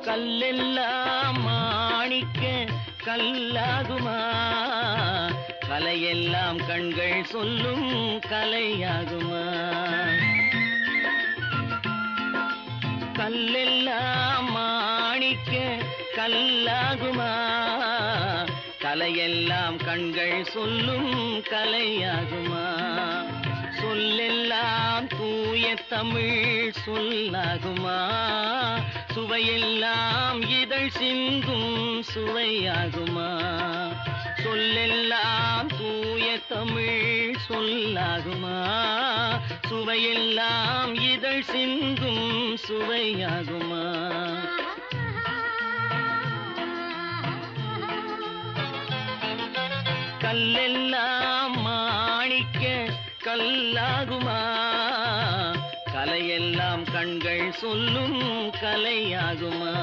கல்லெல்லாம் மாணிக்க கல்லாகுமா, கலையெல்லாம் கண்கள் சொல்லும் கலையாகுமா. கல்லெல்லாம் மாணிக்க கல்லாகுமா, கலையெல்லாம் கண்கள் சொல்லும் கலையாகுமா. சொல்லெல்லாம் தூய தமிழ் சொல்லாகுமா, சுவையெல்லாம் இதழ் சிந்தும் சுவையாகுமா. சொல்லெல்லாம் தூய தமிழ் சொல்லாகுமா, சுவையெல்லாம் இதழ் சிந்தும் சுவையாகுமா. கல்லெல்லாம் மாணிக்க கல்லாகுமா, கலையெல்லாம் கண்கள் சொல்லும் கலையாகுமா.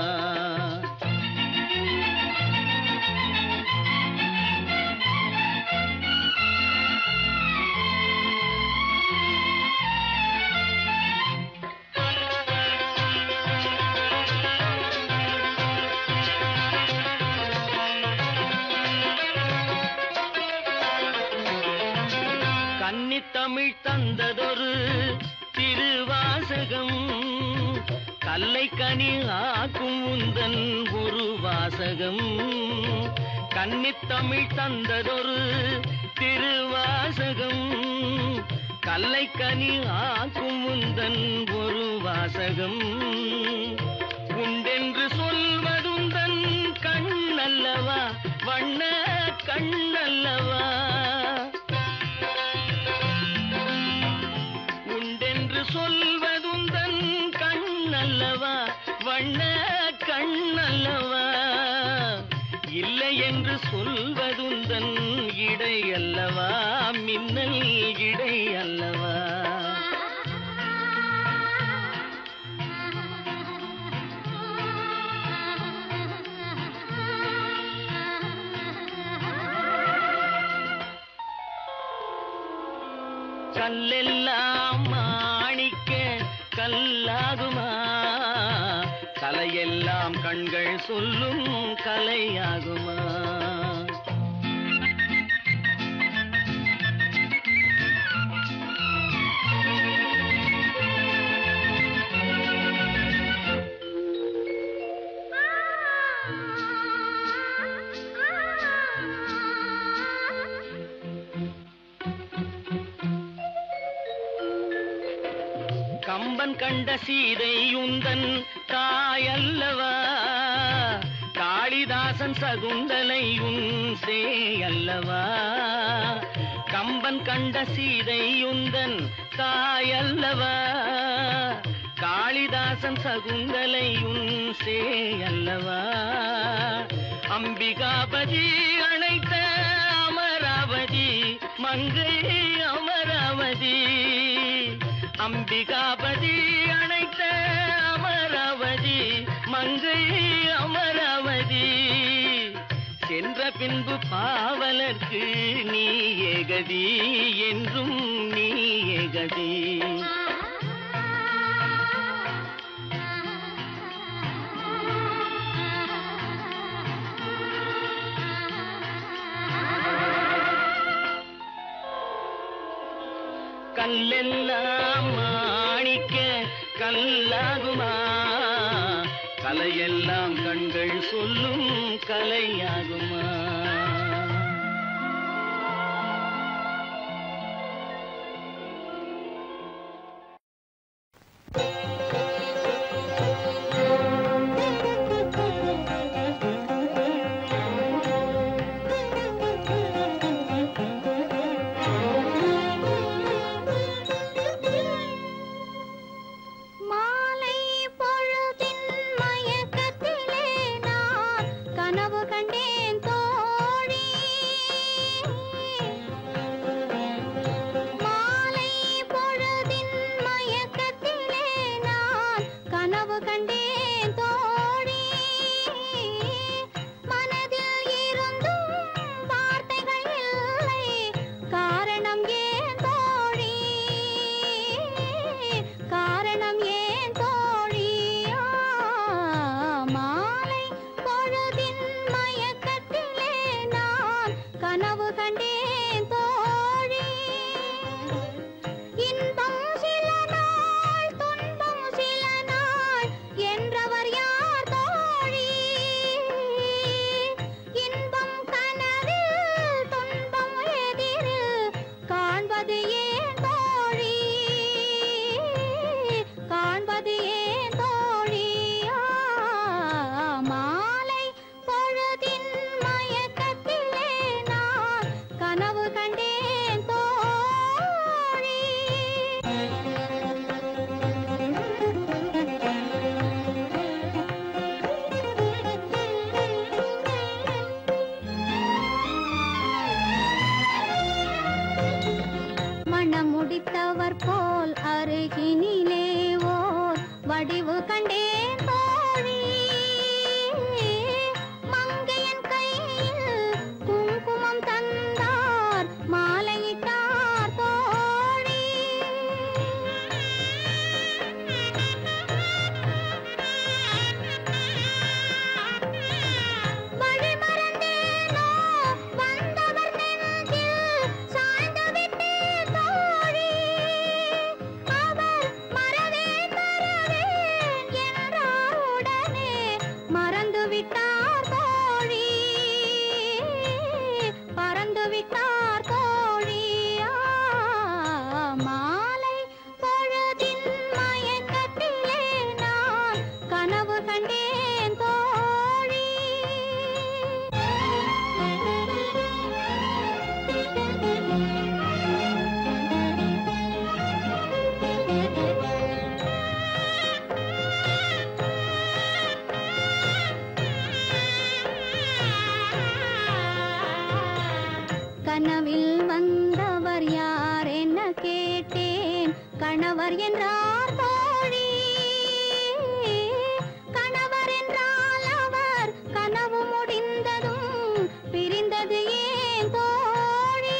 கன்னித்தமிழ் தந்ததொரு திருவாசகம், கல்லை கனி ஆக்கும் உந்தன் ஒரு வாசகம். கன்னித்தமிழ் தந்ததொரு திருவாசகம், கல்லை கனி ஆக்கும் உந்தன் ஒரு வாசகம். உண்டென்று சொல்வதுந்தன் கண்ணல்லவா, வண்ண கண்ணல்லவா. சொல்வதுந்தன் கண்ணல்லவா, வண்ண கண்ணல்லவா. இல்லை என்று சொல்வதுந்தன் இடை அல்லவா, மின்னல் இடை அல்லவா. கல்லெல்லாம் மாணிக்க கல்லாகுமா, கலையெல்லாம் கண்கள் சொல்லும் கலையாகுமா. கம்பன் கண்ட சீதை உந்தன் தாயல்லவா, காளிதாசன் சகுந்தலை உன் சேயல்லவா. கம்பன் கண்ட சீதை உந்தன் தாயல்லவா, காளிதாசன் சகுந்தலை உன் சேயல்லவா. அம்பிகாபதி அணைத்த அமராவதி மங்கை அமராவதி. அம்பிகாபதி அணைத்த அமராவதி மங்கை அமராவதி. சென்ற பின்பு பாவலர்க்கு நீ ஏகதி, என்றும் நீ ஏகதி. கல்லெல்லாம் மாணிக்க கல்லாகுமா, கலையெல்லாம் கண்கள் சொல்லும் கலையாகுமா. கனவில் வந்தவர் யார் என்ன கேட்டேன் கணவர் என்றார் தோழி கணவர் என்றால் அவர் கனவு முடிந்ததும் பிரிந்தது ஏன் தோழி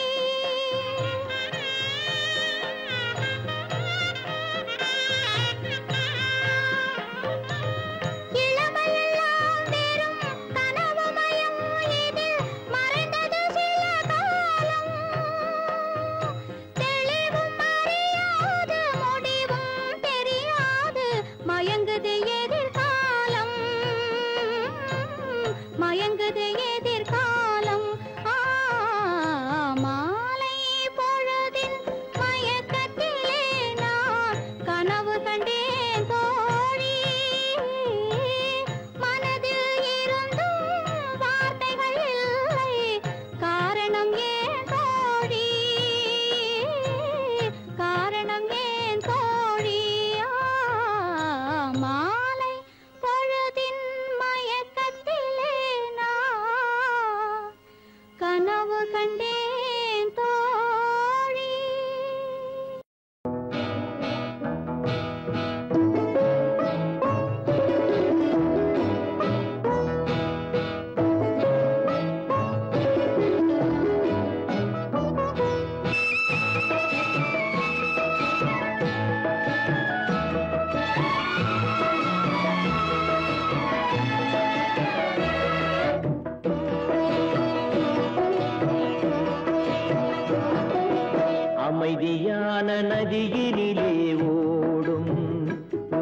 இளமையெல்லாம் வெறும் கனவுமயம் இதில் மறைந்தது சில காலம் தெளிவும் அறியாது முடிவும் தெரியாது மயங்குது எதிர்காலம் மயங்குது எதிர்காலம் மாலை பொழுதின் மயக்கத்திலே நான் கனவு கண்டேன் தோழி மனதில் இருந்தும் வார்த்தைகள் இல்லை காரணம் ஏன் தோழி காரணம் ஏன் தோழி மாலை பொழுதின் மயக்கத்திலே நான் கனவு கண்டேன் தோழி அமைதியான நதியினிலே ஓடும்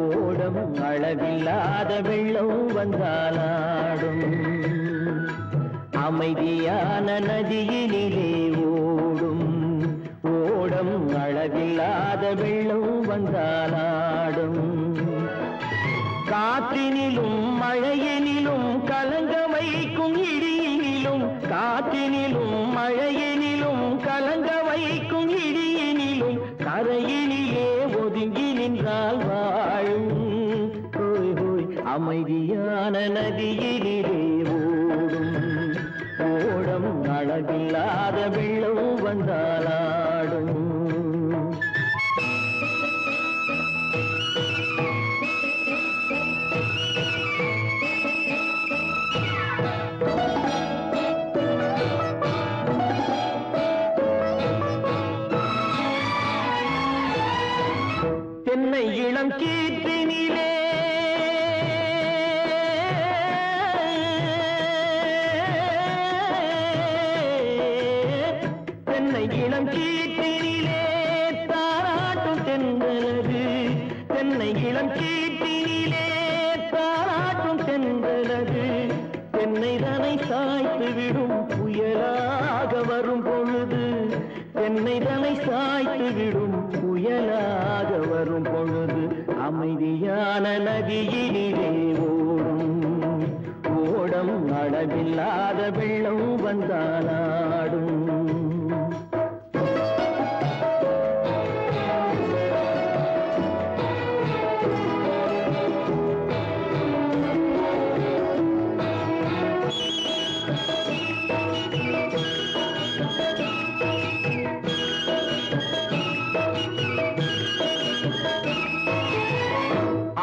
ஓடம் அளவில்லாத வெள்ளம் வந்தாலாடும் அமைதியான நதியினிலே ஓடும் ஓடம் அளவில்லாத வெள்ளம் வந்தாலாடும் காற்றினிலும் மழையினிலும் கலங்க வைக்கும் இடியினிலும் காற்றினிலும் மழையினிலும் கலங்க வைக்கும் இடியினிலும் கரையினிலே ஒதுங்கி நின்றால் வாழும் ஹோய் ஹோய் அமைதியான நதியினிலே ஓடும் ஓடம் அளவில்லாத வெள்ளம் வந்தாலாடும் தென்னை இளம் கீற்றினிலே தென்னை இளம் கீற்றினிலே தாராட்டும் தென்றலது தென்னை இளம் கீற்றினிலே தாராட்டும் தென்றலது தென்னை தனை சாய்த்து விடும் புயலாக வரும் பொழுது தென்னை தனை சாய்த்து விடும் புயலாக வரும் பொழுது அமைதியான நதியினிலே ஓடும் ஓடம் அளவில்லாத வெள்ளம் வந்தாலாடும்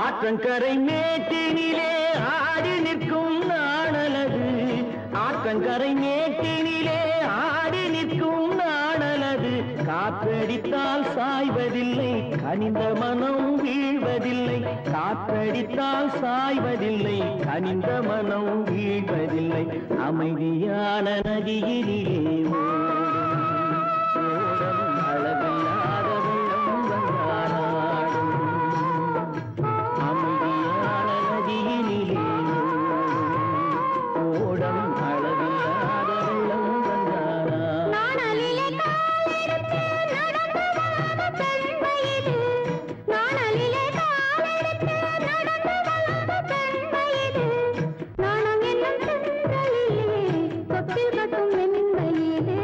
ஆற்றங்கரை மேட்டினிலே ஆடி நிற்கும் நாணலது ஆற்றங்கரை மேட்டினிலே ஆடி நிற்கும் நாணலது காற்றடித்தால் சாய்வதில்லை கனிந்த மனம் வீழ்வதில்லை காற்றடித்தால் சாய்வதில்லை கனிந்த மனம் வீழ்வதில்லை அமைதியான நதியினிலே ஓடும் அளவில்லாத வெள்ளம் வந்தாலாடும் அமைதியான நதியினிலே ஓடம் அளவில்லாத வெள்ளம் வந்தாலாடும் நாணம் என்னும் சென்றலிலே தொட்டில் கட்டும் வெண்மையிலே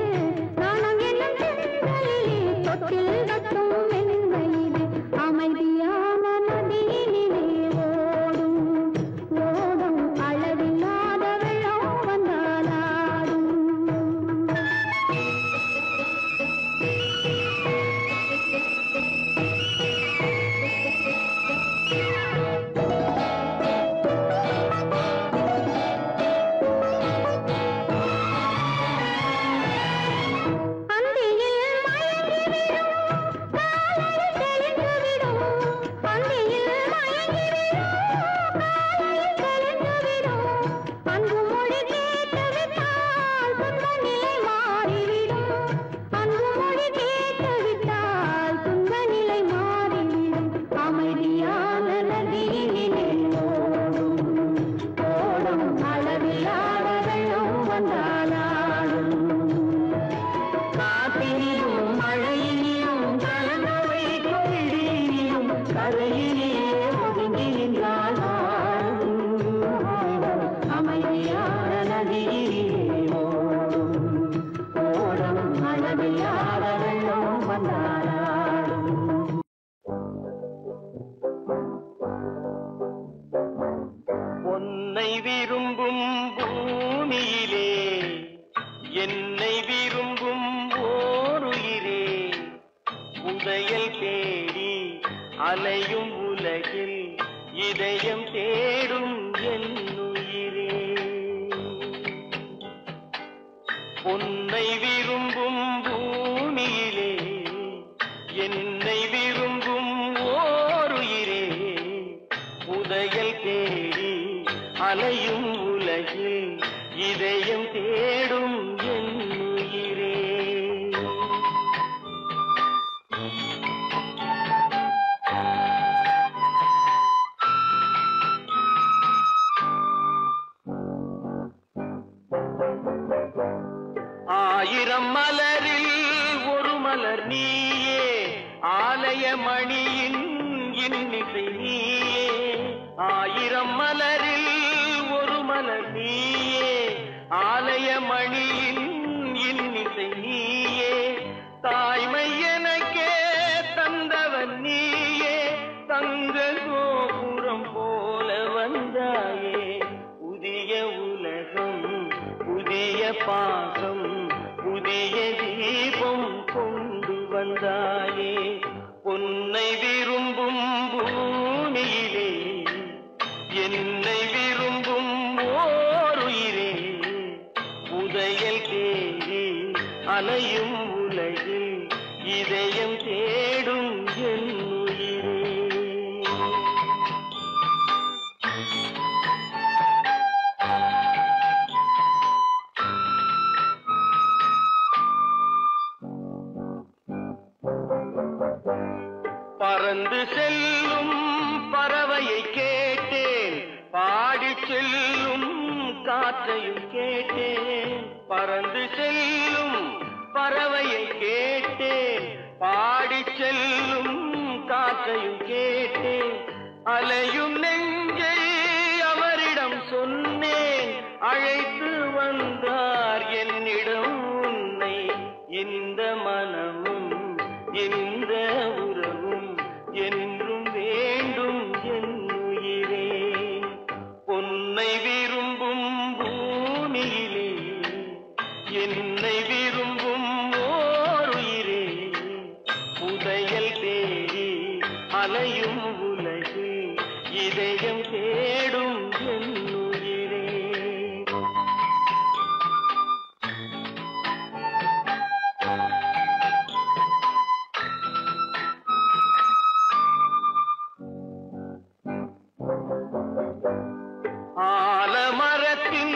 அலையும் உலகில் இதயம் தேடும் என் உயிரே. உன்னை விரும்பும் பூமியிலே என்னை விரும்பும் ஓருயிரே. புதையல் தேடி அலையும் உலகில் இதயம் தேடும் என் உயிரே. ஆயிரம் மலரில் ஒரு மலர் நீயே, ஆலய மணியின் இன்னிசை நீயே. ஆயிரம் மலரில் ஒரு மலர் நீயே, ஆலய மணியின் இன்னிசை நீயே. தாய்மை எனக்கே தந்தவன் நீயே, தங்க கோபுரம் போல வந்தாயே. புதிய உலகம் புதிய பாசம் புதிய தீபம் கொண்டு வந்தாயே. பொன்னை விரும்பும் பூமியிலே என்னை விரும்பும் ஓருயிரே. புதையல் தேடி அலையும் உலகில் இதயம் தேடும் என் உயிரே. பறந்து செல்லும் பறவையை கேட்டேன், பாடி செல்லும் காற்றையும் கேட்டேன். பறந்து செல்லும் பறவையை கேட்டேன், பாடி செல்லும் காற்றையும் கேட்டேன். அலையும் நெஞ்சை அவரிடம் சொன்னேன், அழைத்து வந்தார் என்னிடம் உன்னை. இந்த மனமும் இந்த உறவும் என்றும் வேண்டும் என் உயிரே. பொன்னை விரும்பும் பூமியிலே என்னை விரும்பும் ஓருயிரே. புதையல் தேடி அலையும் உலகில் இதயம் தேடும் என் உயிரே. ஆலமரத்தின்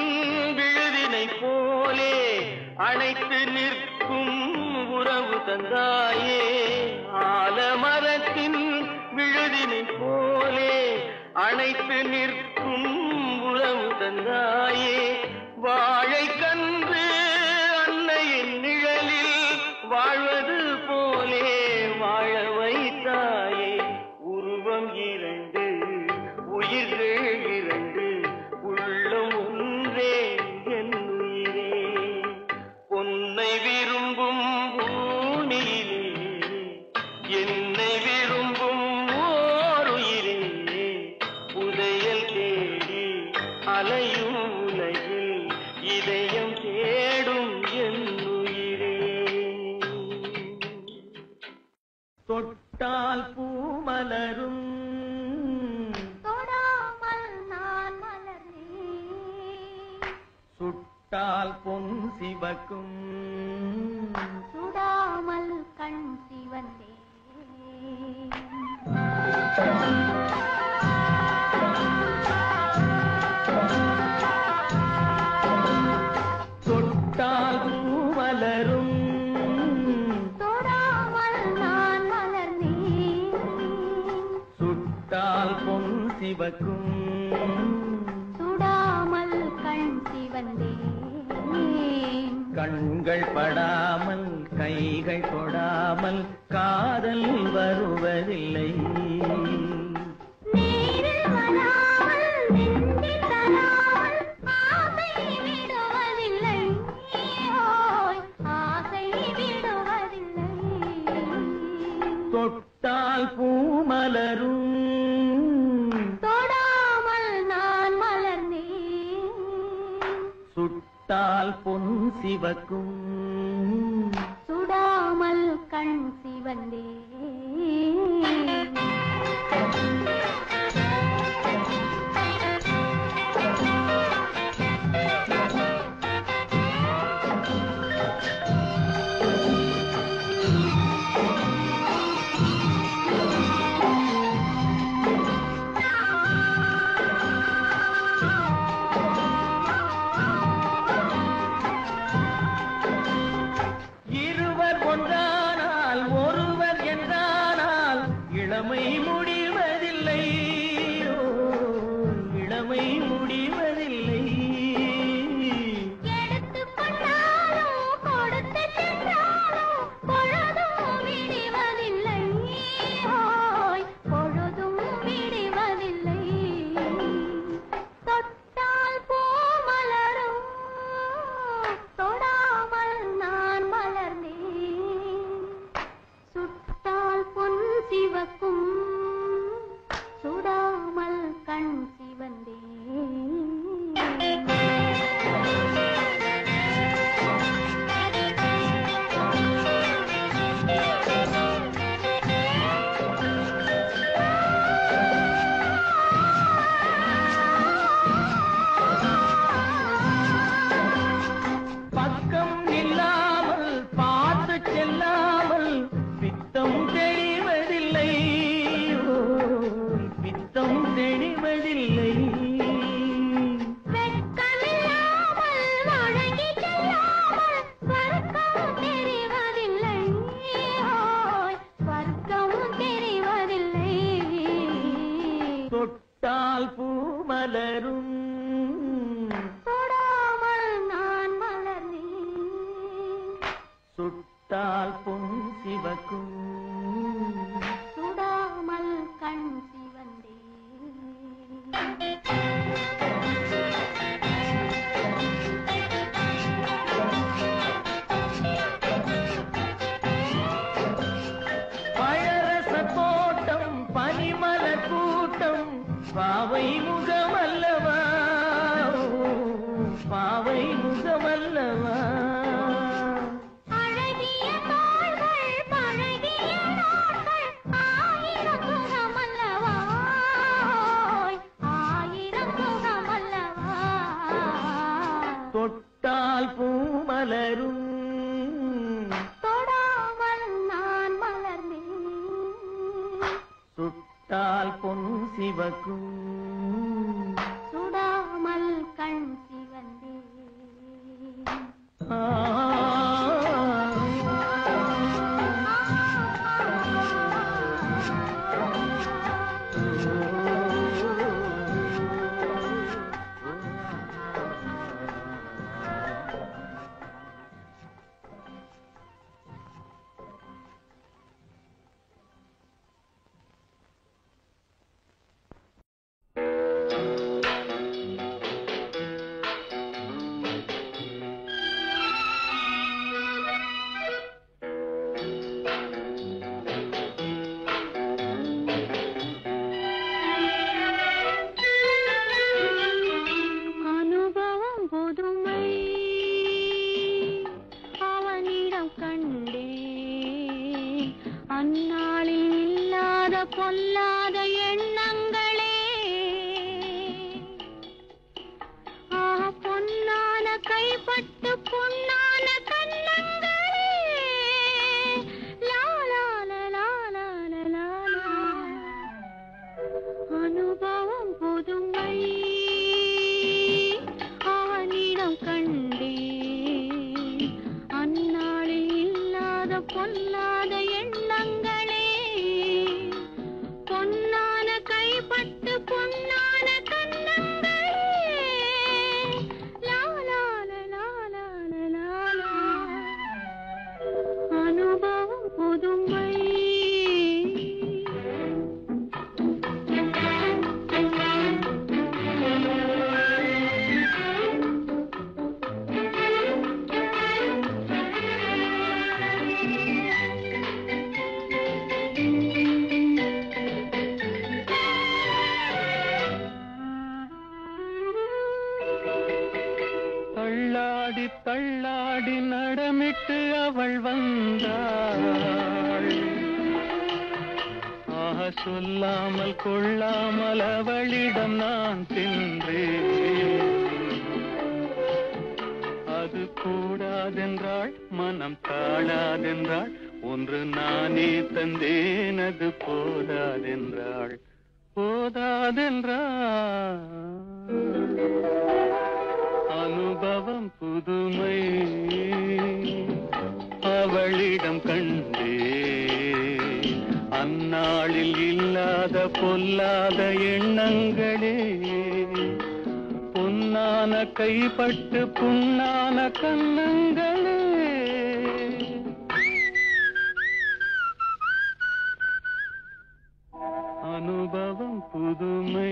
விழுதினை போலே அணைத்து நிற்கும் உறவு தந்தாயே. ஆலமரத்தின் விழுதினை போலே அணைத்து நிற்கும் உறவு தந்தாயே. வாழை கன்று அன்னையின் நிழலில் வாழ்வது போலே வாழ வைத்தாயே. உருவம் இரண்டு உயிர்கள் இரண்டு, உள்ளம் ஒன்றே என் உயிரே. பொன்னை விரும்பும் பூமியிலே என்னை விரும்பும் ஓருயிரே. புதையல் தேடி அலையும் உலகில் இதயம் தேடும் என் உயிரே. தொட்டால் பூ மலரும், சுட்டால் பொன் சிவக்கும், சுடாமல் கண் சிவந்தே. தொட்டால் பூ மலரும், தொடாமல் நான் மலர்ந்தேன். சுட்டால் பொன் சிவக்கும், சுடாமல் கண் சிவந்தேன். கண்கள் படாமல் கைகள் தொடாமல் காதல் வருவதில்லை. நீரில் வராமல் நெஞ்சில் தராமல் ஆசை விடுவதில்லை. ஓய், ஆசை விடுவதில்லை. தொட்டால் பூ மலரும், தொடாமல் நான் மலர்ந்தேன். சுட்டால் பொன் சிவக்கும், சுடாமல் கண் சிவந்தேன். இளமை முடிவதில்லை, இளமை முடிவதில்லை. எடுத்துக் கொண்டாலும் கொடுத்து சென்றாலும் பொழுதும் விடுவதில்லை, பொழுதும் விடுவதில்லை. தொட்டால் பூ மலரும், தொடாமல் நான் மலர்ந்தேன். சுட்டால் பொன் சிவக்கும், சுடாமல் கண் சிவந்தேன். பக்கம் இல்லாமல் பார்த்து செல்லாமல் பித்தம் தெளிவதில்லை, பித்தம் தெளிவதில்லை. வெட்கமில்லாமல் வழங்கி செல்லாமல் வர்க்கம் தெரிவதில்லை, வர்க்கம் தெரிவதில்லை. தொட்டால் பூ மலரும், தொடாமல் நான் மலர்ந்தேன். சுட்டால் பொன் சிவக்கும், சுடாமல் கண் சிவந்தேன். பழரச தோட்டம் பனிமலர் கூட்டம் பாவை முகமல்லவா, பாவை முகமல்லவா. அழகிய தோள்கள் பழகிய நாட்கள் ஆயிரம் சுகமல்லவா, ஆயிரம் சுகமல்லவா. தொட்டால் பூ மலரும், தொடாமல் நான் மலர்ந்தேன். சுட்டால் பொன் சிவக்கும், சுடாமல் கண் சிவந்தேன். ஆ. அனுபவம் புதுமை அவனிடம் கண்டே, அந்நாளில் இல்லாத பொல்லாத எண்ணங்களே. பொன்னான கைப்பட்டு பொன்னான கண்ணங்களே. லாலால லாலால லாலா. அனுபவம் புதுமை அவனிடம் கண்டே, அந்நாளில் இல்லாத பொல்லாத எண்ணங்களே. பொன்னான கைப்பட்டு பொன்னான கண்ணங்களே. லாலால லாலால லாலா. அனுபவம் புதுமை. தள்ளாடி தள்ளாடி நடமிட்டு அவள் வந்தாள், சொல்லாமல் கொள்ளாமல் அவளிடம் நான் சென்றேன். அது கூடாதென்றாள் மனம் தாழாதென்றாள் ஒன்று நானே தந்தேன் அது போதாதென்றாள் போதாதென்றாள் அனுபவம் புதுமை அவளிடம் கண்டே அந்நாளில் இல்லாத பொல்லாத எண்ணங்களே பொன்னான கைப்பட்டு புண்ணான கண்ணங்களே அனுபவம் புதுமை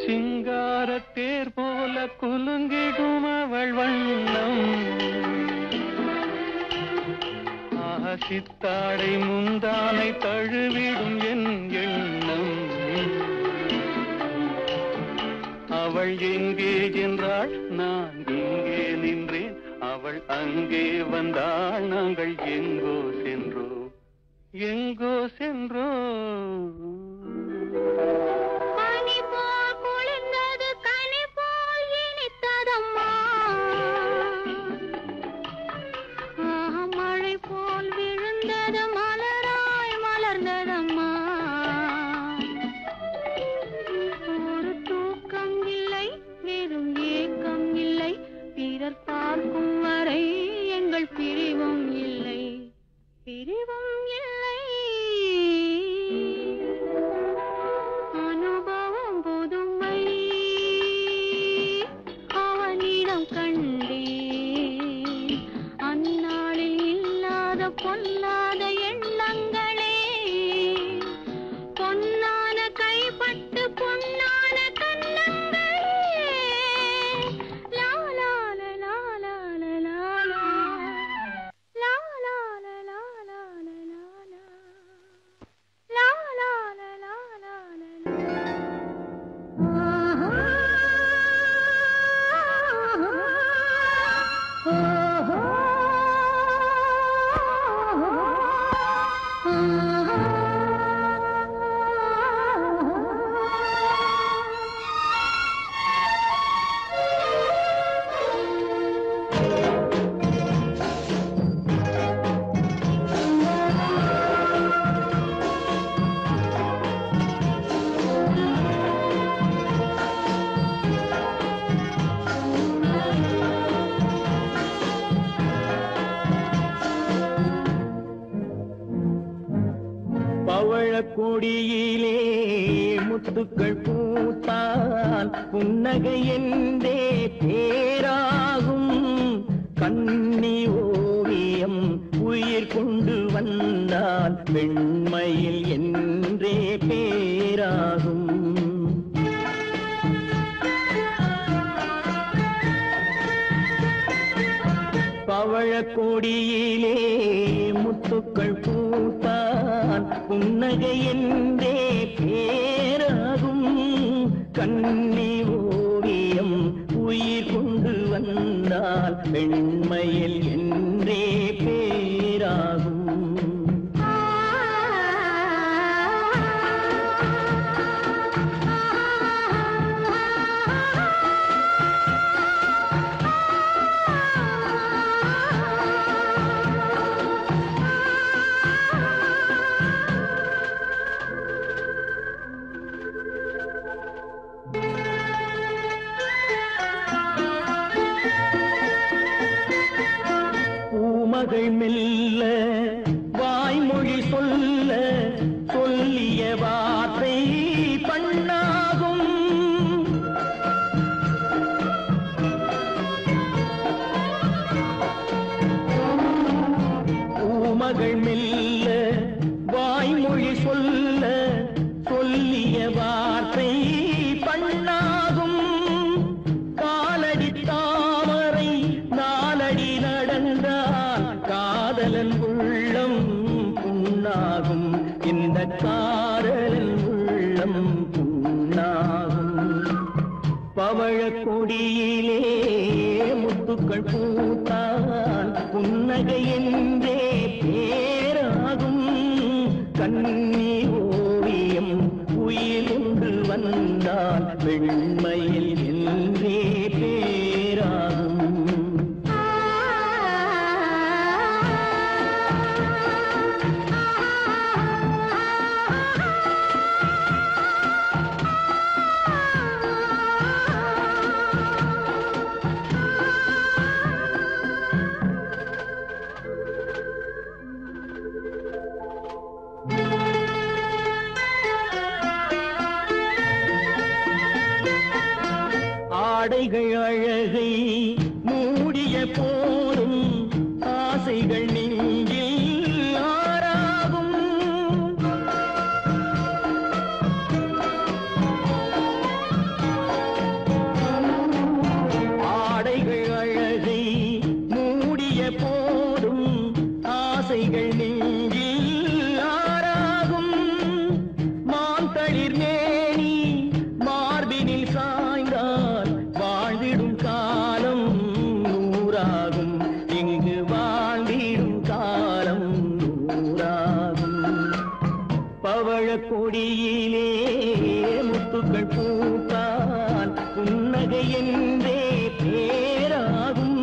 சிங்காரத்தேர் போல குலுங்கிடும் அவள் வண்ணம் சித்தாடை முந்தானை தழுவிடும் என் எண்ணம் அவள் எங்கே என்றாள் நான் இங்கே நின்றேன் அவள் அங்கே வந்தாள் நாங்கள் எங்கோ சென்றோம் எங்கோ சென்றோம் பொல்லாத எண்ணங்களே பொன்னான கைப்பட்டு பொன்னான கண்ணங்களே லா லா லா லா லா லா லா லா லா லா லா லா லா லா லா லா பவழக்கொடியிலே முத்துக்கள் பூத்தால் புன்னகை என்றே பேராகும் கண்ணி ஓவியம் உயிர் கொண்டு வந்தால் வெண்மையில் என்றே பேராகும் பவழக்கொடியிலே முத்துக்கள் பூத்தான் புன்னகை என்றே பேராகும் கண்ணி ஓவியம் உயிர் கொண்டு வந்தால் வெண்மையில் என்றே பேராகும் பூமகள் மெல்ல வாய்மொழி சொல்ல சொல்லிய வார்த்தை பண்ணாகும். பூமகள் மெல்ல வாய்மொழி சொல்ல சொல்லிய வார்த்தை பண்ணாகும். காலடி தாமரை நாலடி நடந்தால் காதலன் உள்ளம் புண்ணாகும். இந்த காதலன் உள்ளம் புண்ணாகும். பவழக் கொடியிலே முத்துக்கள் பூத்தால் புன்னகை என்றே பேராகும். கண்ணி ஓவியம் உயிர் ஒன்று வந்தால் வெண்மையில் என்றே பேராகும். ஆடைகள் அழகை மூடிய போதும் ஆசைகள் நெஞ்சில் ஆறாகும். ஆடைகள் அழகை மூடிய போதும் ஆசைகள் நெஞ்சில் ஆறாகும். மாந்தளிர் மேனி மார்பினில் சாய்ந்தால் வாழ்ந்திடும் காலம் நூறாகும். இங்கு வாழ்ந்திடும் காலம் நூறாகும். பவழக் கொடியிலே முத்துக்கள் பூத்தால் புன்னகை என்றே பேராகும்.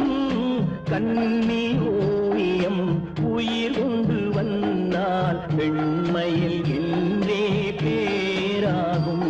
கண்ணி ஓவியம் உயிர் கொண்டு வந்தால் வெண்மையில் என்றே பேராகும்.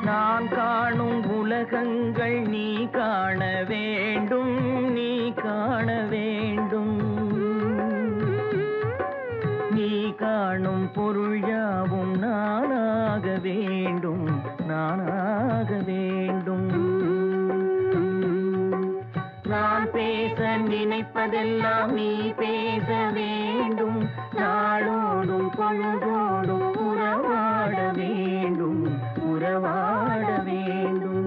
நான் காணும் உலகங்கள் நீ காண வேண்டும், நீ காண வேண்டும். நீ காணும் பொருள் யாவும் நானாக வேண்டும், நானாக வேண்டும். நான் பேச நினைப்பதெல்லாம் நீ பேச வேண்டும். நாளோடும் பொழுதோடும் உறவாட வேண்டும், உறவாட வேண்டும்.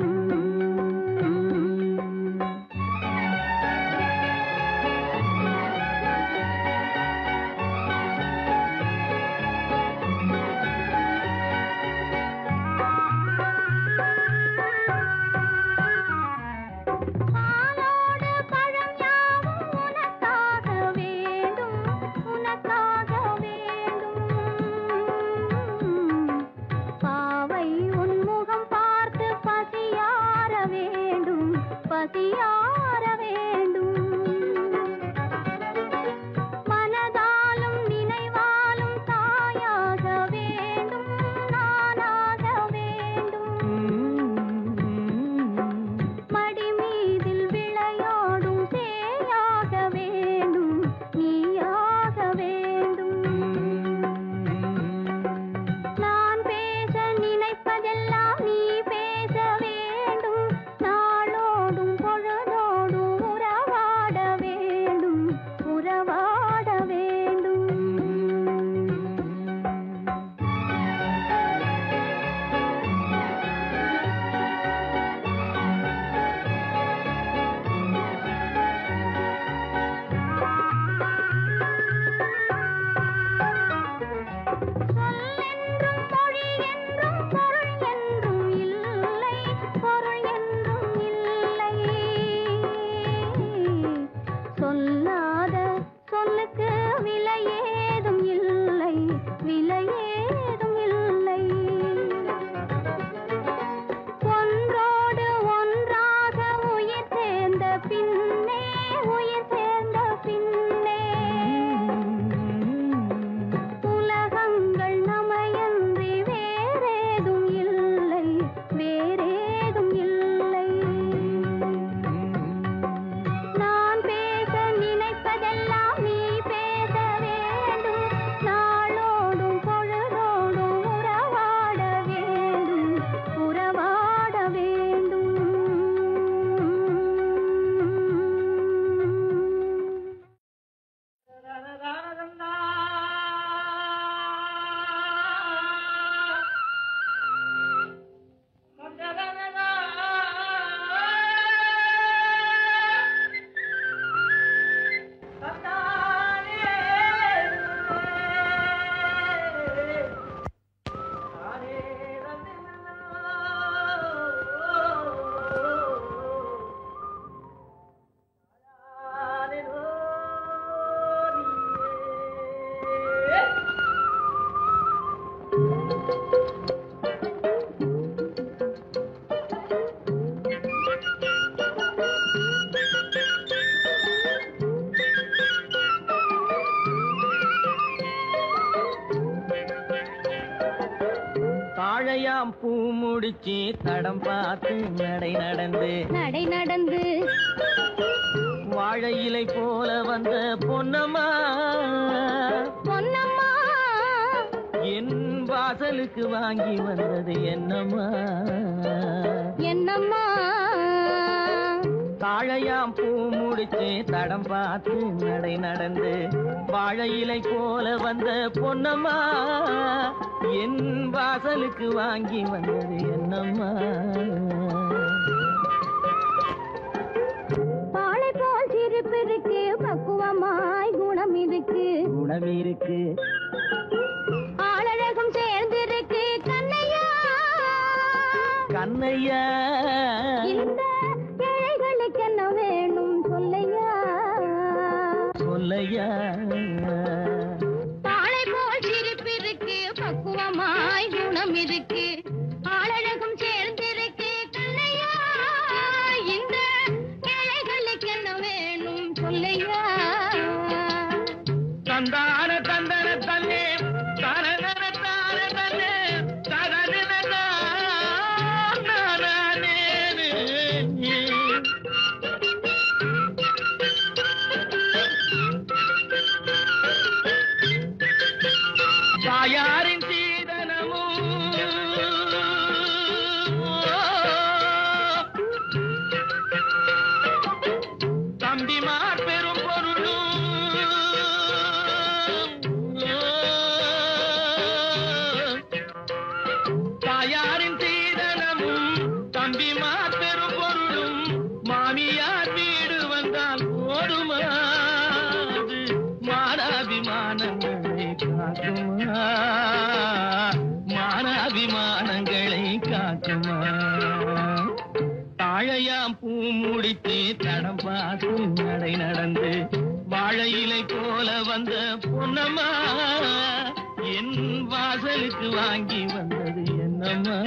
மடி மீதில் விளையாடும் பூ முடிச்சு தடம் பார்த்து நடை நடந்து வாழை இலை போல வந்த பொன்னம்மா என் வாசலுக்கு வாங்கி வந்தது என்னம்மா தாழையாம் பூ முடிச்சு தடம் பார்த்து நடை நடந்து வாழை இலை போல வந்த பொன்னம்மா என் வாசலுக்கு வாங்கி வந்தது என்னம்மா பாலை போல் சிரிப்பு இருக்கு பக்குவமாய் குணம் இருக்கு ஆளழகும் சேர்ந்திருக்கு கண்ணையா இந்த ஏழைகளுக்கு என்ன வேணும் சொல்லையா பாலை போல் சிரிப்பு இருக்கு பக்குவமாய் குணம் இருக்கு ஆளழகும் சேர்ந்திருக்கு கண்ணையா இந்த ஏழைகளுக்கு என்ன வேணும் சொல்லையா தந்தான தந்தன தன்னே தரன தார தன்னே தரன தாயாரின் சீதனமும் தம்பிமார் பெரும் பொருளும் தாயாரின் சீதனமும் தம்பிமார் பெரும் பொருளும் மாமியார் வீடு வந்தால் போதுமா மானாபிமானங்களை காக்குமா மானாபிமானங்களை காக்குமா தாழையாம் பூ முடித்து தடம் பார்த்து நடை நடந்து வாழை இலை போல வந்த பொன்னம்மா என் வாசலுக்கு வாங்கி வந்தது என்னம்மா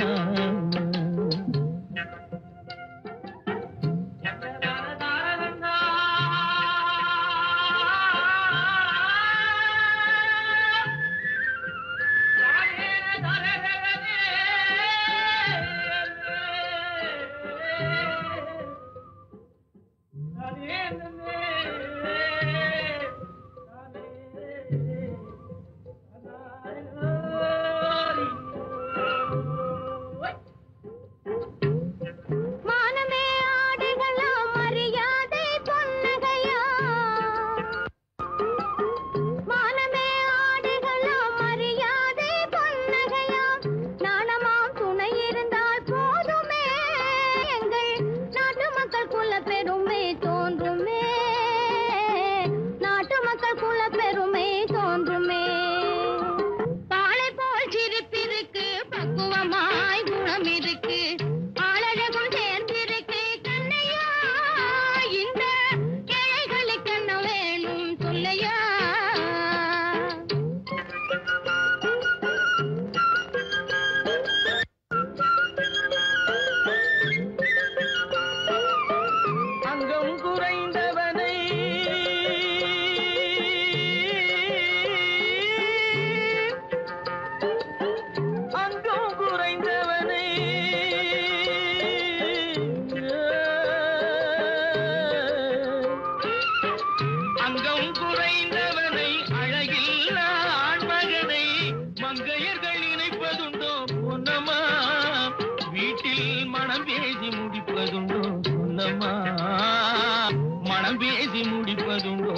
மனம் பேசி முடிப்பதுண்டோ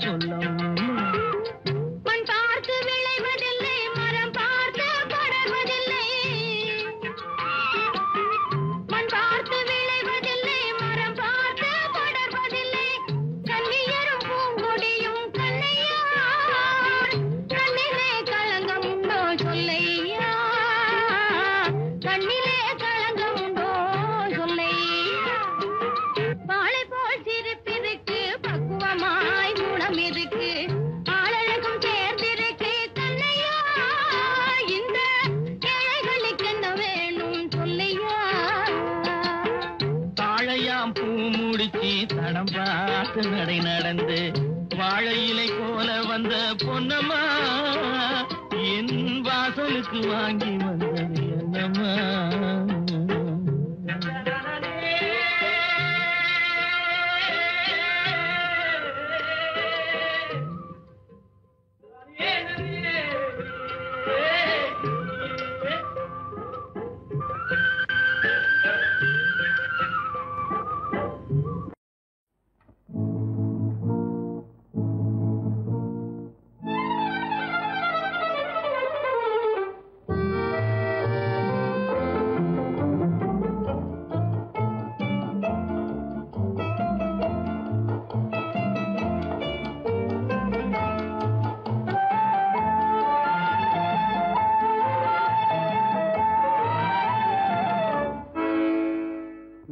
சொல்லம்மா மண் பார்த்து விளைவதில்லை மரம் பார்த்து படர்வதில்லை மண் பார்த்து விளைவதில்லை மரம் பார்த்து படர்வதில்லை கண்ணியரும் பூங்கொடியும் கண்ணையா கண்ணிலே களங்கம் உண்டோ சொல்லையா கண்ணிலே களங்கம் உண்டோ சொல்லையா பாலை போல் சிரிப்பிருக்கு பக்குவமாய் குணம் இருக்கு ஆளழகும் சேர்ந்திருக்கு கண்ணையா இந்த ஏழைகளுக்கு என்ன வேணும் சொல்லையா தாழையாம் பூ முடிச்சு தடம் பார்த்து நடை நடந்து வாழை இலை போல வந்த பொன்னம்மா என் வாசலுக்கு வாங்கி வந்தது என்ன கண்ணம்மா.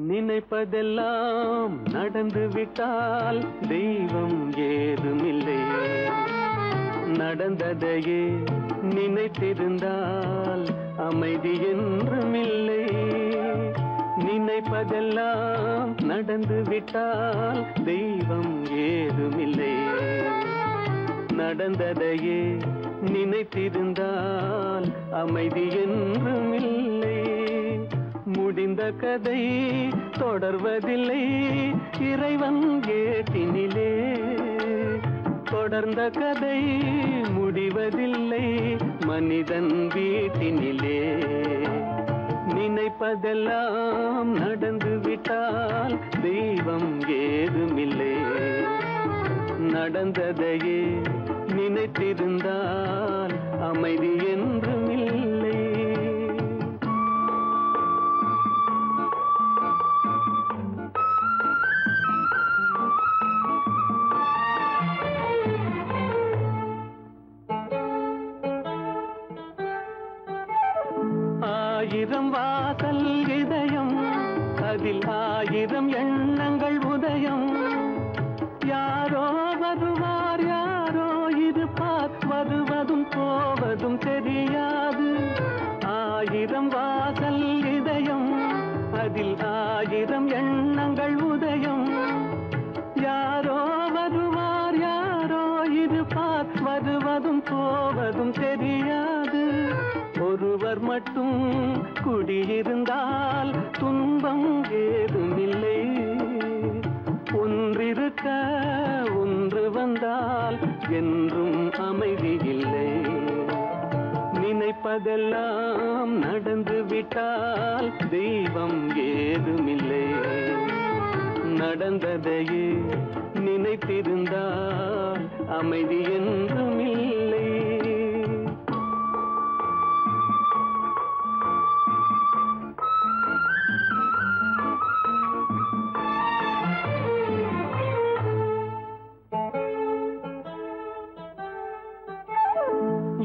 நினைப்பதெல்லாம் நடந்து விட்டால் தெய்வம் ஏதுமில்லை. நடந்ததையே நினைத்திருந்தால் அமைதி என்றுமில்லை. நினைப்பதெல்லாம் நடந்து விட்டால் தெய்வம் ஏதுமில்லை. நடந்ததையே நினைத்திருந்தால் அமைதி என்றுமில்லை. முடிந்த கதை தொடர்வதில்லை இறைவன் ஏட்டினிலே. தொடர்ந்த கதை முடிவதில்லை மனிதன் வீட்டினிலே. நினைப்பதெல்லாம் நடந்து விட்டால் தெய்வம் ஏதுமில்லை. நடந்ததையே நினைத்திருந்தால் அமைதி என்றுமில்லை. ஆயிரம் வாசல் இதயம் அதில் ஆயிரம் எண்ணங்கள் உதயம். யாரோ வருவார் யாரோ இருப்பார் வருவதும் போவதும் தெரியாது. ஆயிரம் வாசல் இதயம் அதில் ஆயிரம் எண்ணங்கள் உதயம். யாரோ வருவார் யாரோ இருப்பார் வருவதும் போவதும் தெரியாது. ஒருவர் மட்டும் குடியிருந்தால் துன்பம் ஏதுமில்லை. ஒன்றிருக்க ஒன்று வந்தால் என்றும் அமைதி இல்லை. நினைப்பதெல்லாம் நடந்து விட்டால் தெய்வம் ஏதுமில்லை. நடந்ததையே நினைத்திருந்தால் அமைதி என்றுமில்லை.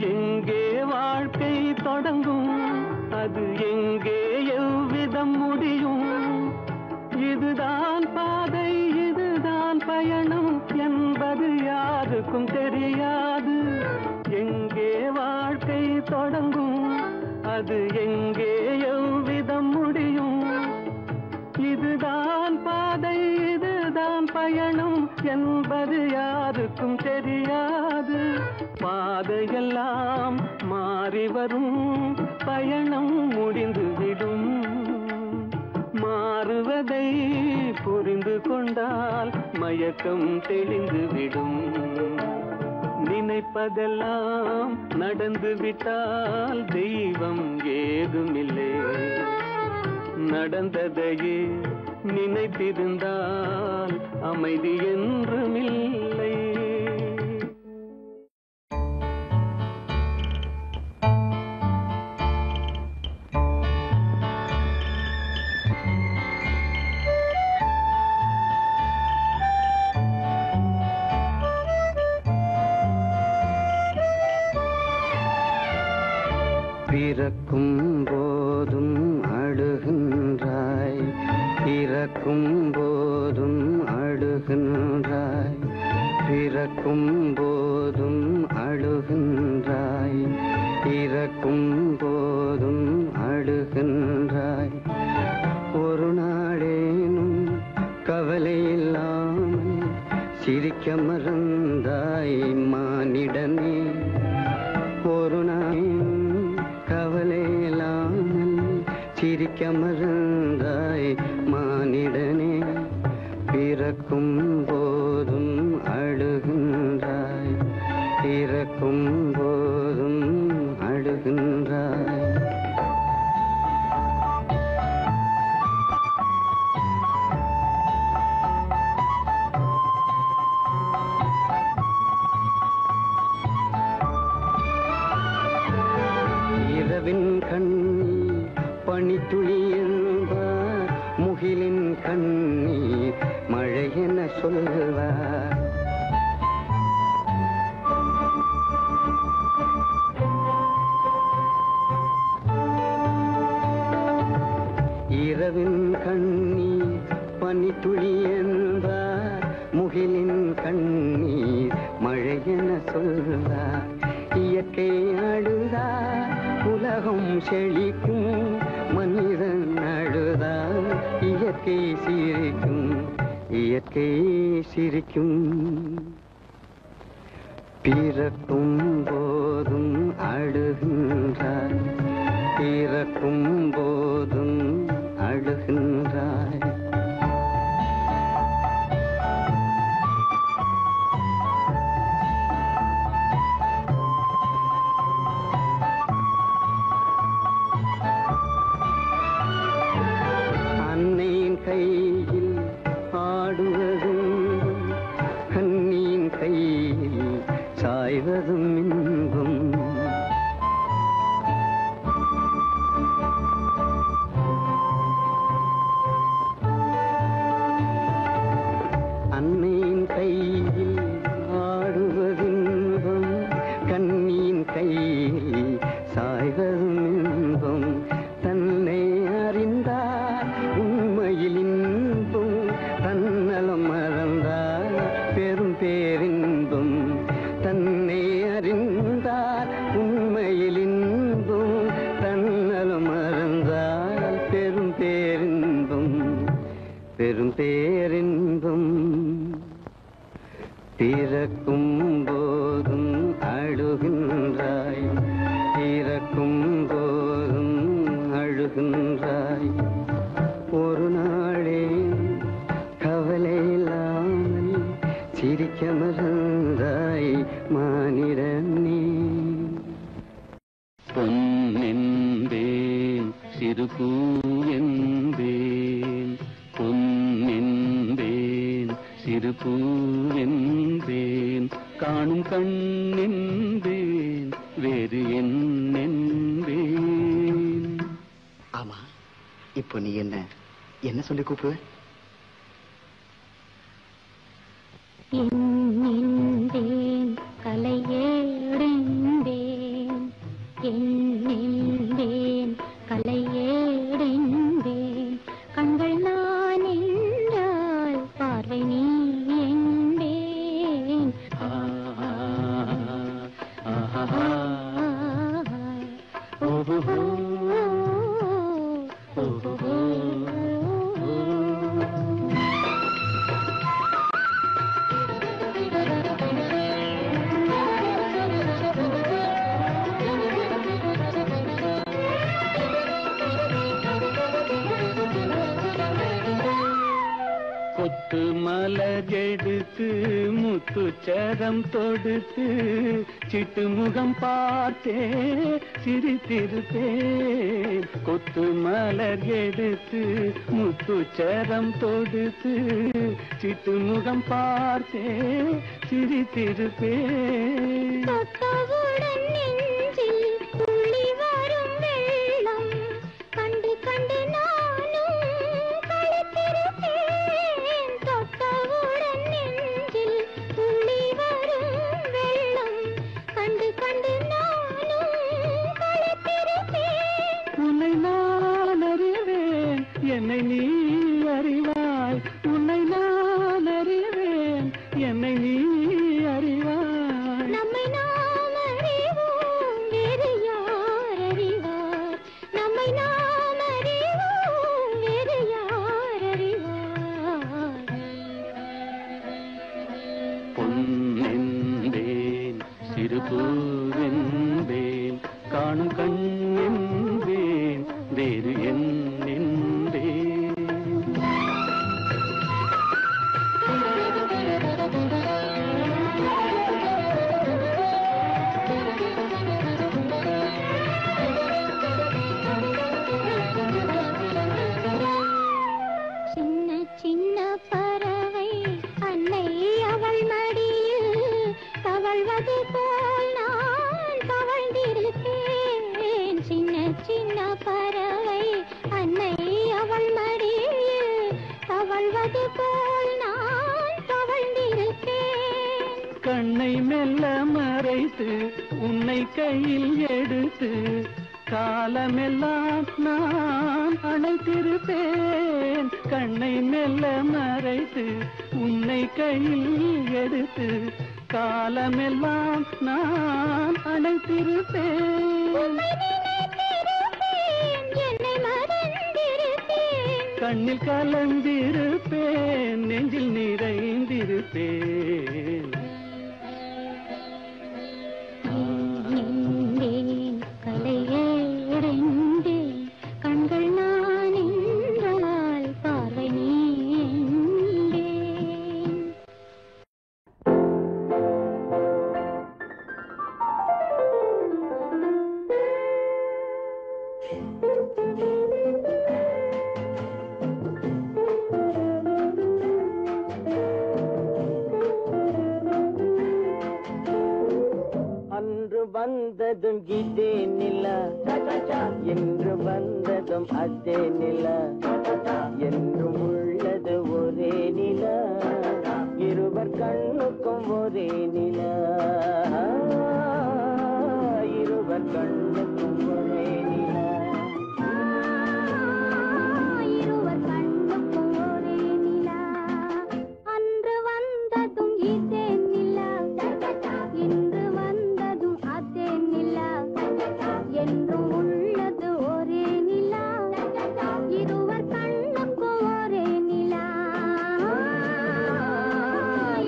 எங்கே வாழ்க்கை தொடங்கும் அது எங்கே எவ்விதம் முடியும். இதுதான் பாதை இதுதான் பயணம் என்பது யாருக்கும் தெரியாது. எங்கே வாழ்க்கை தொடங்கும் அது எங்கே எவ்விதம் முடியும். இதுதான் பாதை இதுதான் பயணம் என்பது யாருக்கும் தெரியாது. பாதையெல்லாம் மாறி வரும் பயணம் முடிந்துவிடும். மாறுவதை புரிந்து கொண்டால் மயக்கம் தெளிந்துவிடும். நினைப்பதெல்லாம் நடந்து விட்டால் தெய்வம் ஏதுமில்லை. நடந்ததையே நினைத்திருந்தால் அமைதி என்றுமில்லை. பிறக்கும் போதும் அழுகின்றாய் இறக்கும் போதும் அழுகின்றாய். பிறக்கும் போதும் அழுகின்றாய் இறக்கும் போதும் அழுகின்றாய். ஒரு நாளேனும் கவலை இல்லாமல் சிரிக்க மறந்தாய் மானிடனே. ஒரு நாள் கவலை இல்லாமல் சிரிக்க மறந்தாய் மானிடனே பிறக்கும் போதும் அழுகின்றாய் பிறக்கும் போதும் அழுகின்றாய் இரவின் கண்ணீர் பனித்துளி என்பார் முகிலின் கண்ணீர் மழை என சொல்வார் இரவின் கண்ணீர் பனித்துளி என்பார் முகிலின் கண்ணீர் மழை என சொல்வார் இயற்கை அழுதார் உலகம் செழிக்கும் மனிதன் அழுதார் இயற்கை சிரிக்கும் இயற்கை சிரிக்கும் பிறக்கும் போதும் அழுகின்றாய் பிறக்கும் போதும் அழுகின்றாய் அன்னையின் கையில் ஆடுவதும் கண்ணியின் கையில் சாய்வதும் இன்பம் அன்னையின் கையில் ஆடுவதின்பம் கண்ணியின் கையில் சாய்வதும் இன்பம் தன்னை அறிந்தார் உண்மையில் இன்பம் தன்னலம் மறந்தார் பெரும் பேரின்பம் தன்னை அறிந்தார் உண்மையில் இன்பம் தன்னலம் மறந்தார் பெரும் பேரின்பம் பெரும் பேரின்பம் பிறக்கும் போதும் அழுகின்றாய் பிறக்கும் போதும் அழுகின்றாய் ஒரு நாளே கவலை இல்லாமல் சிரிக்க மறந்தாய் மானிடனே பொன்னென்பேன் சிறுபூ என்பேன் பொன்னென்பேன் சிறுபூ என்பேன் காணும் கண்ணென்பேன் வேறு என்னென்பேன். ஆமா, இப்போ நீ என்ன சொல்லி கூப்பிடுவ? எண்ணென்பேன் கலையேடென்பேன் எண்ணென்பேன் கலையேடென்பேன் கண்கள் நான் என்றால் பார்வை நீ என்பேன். கொத்து மலர் எடுத்து முத்துச்சரம் தொடுத்து சிட்டு முகம் பார்த்தே சிரித்திருப்பேன். கொத்து மலர் எடுத்து முத்துச்சரம் தொடுத்து சிட்டு முகம் பார்த்தே சிரித்திருப்பேன். தொட்டவுடன் நெஞ்சில் துள்ளி வரும் வெள்ளம் கண்டு கண்டு நானும் களித்திருப்பேன். தொட்டவுடன் நெஞ்சில் துள்ளி வரும் வெள்ளம் கண்டு கண்டு நானும் களித்திருப்பேன். உன்னை நான் அறிவேன் என்னை நீ அறிவாய். உன்னை நான் அறிவேன் என்னை நீ அறிவாய். நம்மை நாம் அறிவோம் வேறு யார் அறிவார். நம்மை நாம் அறிவோம் வேறு யார் அறிவார். பொன்னென்பேன் சிறுபூவென்பேன் காணும் கண்ணென்பேன் வேறு என்ன சின்ன பறவை அன்னை அவள் மடியில் தவழ்வது போல் நான் தவழ்ந்திருப்பேன். சின்ன சின்ன பறவை அன்னை அவள் மடியில் தவழ்வது போல் நான் தவழ்ந்திருப்பேன். கண்ணை மெல்ல மறைத்து உன்னை கையில் எடுத்து காலமெல்லாம் நான் அணைத்திருப்பேன். கண்ணை மெல்ல மறைத்து உன்னை கையில் எடுத்து காலமெல்லாம் நான் அணைத்திருப்பேன். உம்மை நினைத்திருப்பேன், என்னை மறந்திருப்பேன். கண்ணில் கலந்திருப்பேன், நெஞ்சில் நிறைந்திருப்பேன். நின்றேன், கலையடைந்தேன், கண்கள் நான் என்றால் பார்வை நீ என்பேன். அன்று வந்ததும் இதே நிலா, என்று வந்ததும் அதே நிலா, என்றும் உள்ளது ஒரே நிலா, இருவர் கண்ணுக்கும் ஒரே நிலா, இருவர் கண்ணுக்கும் ஒரே நிலா. இருவர் கண்ணுக்கும் ஒரே நிலா. அன்று வந்ததும் இதே நிலா, இன்று வந்ததும் அதே நிலா, என்றும் உள்ளது ஒரே நிலா, இருவர் கண்ணுக்கும் ஒரே நிலா,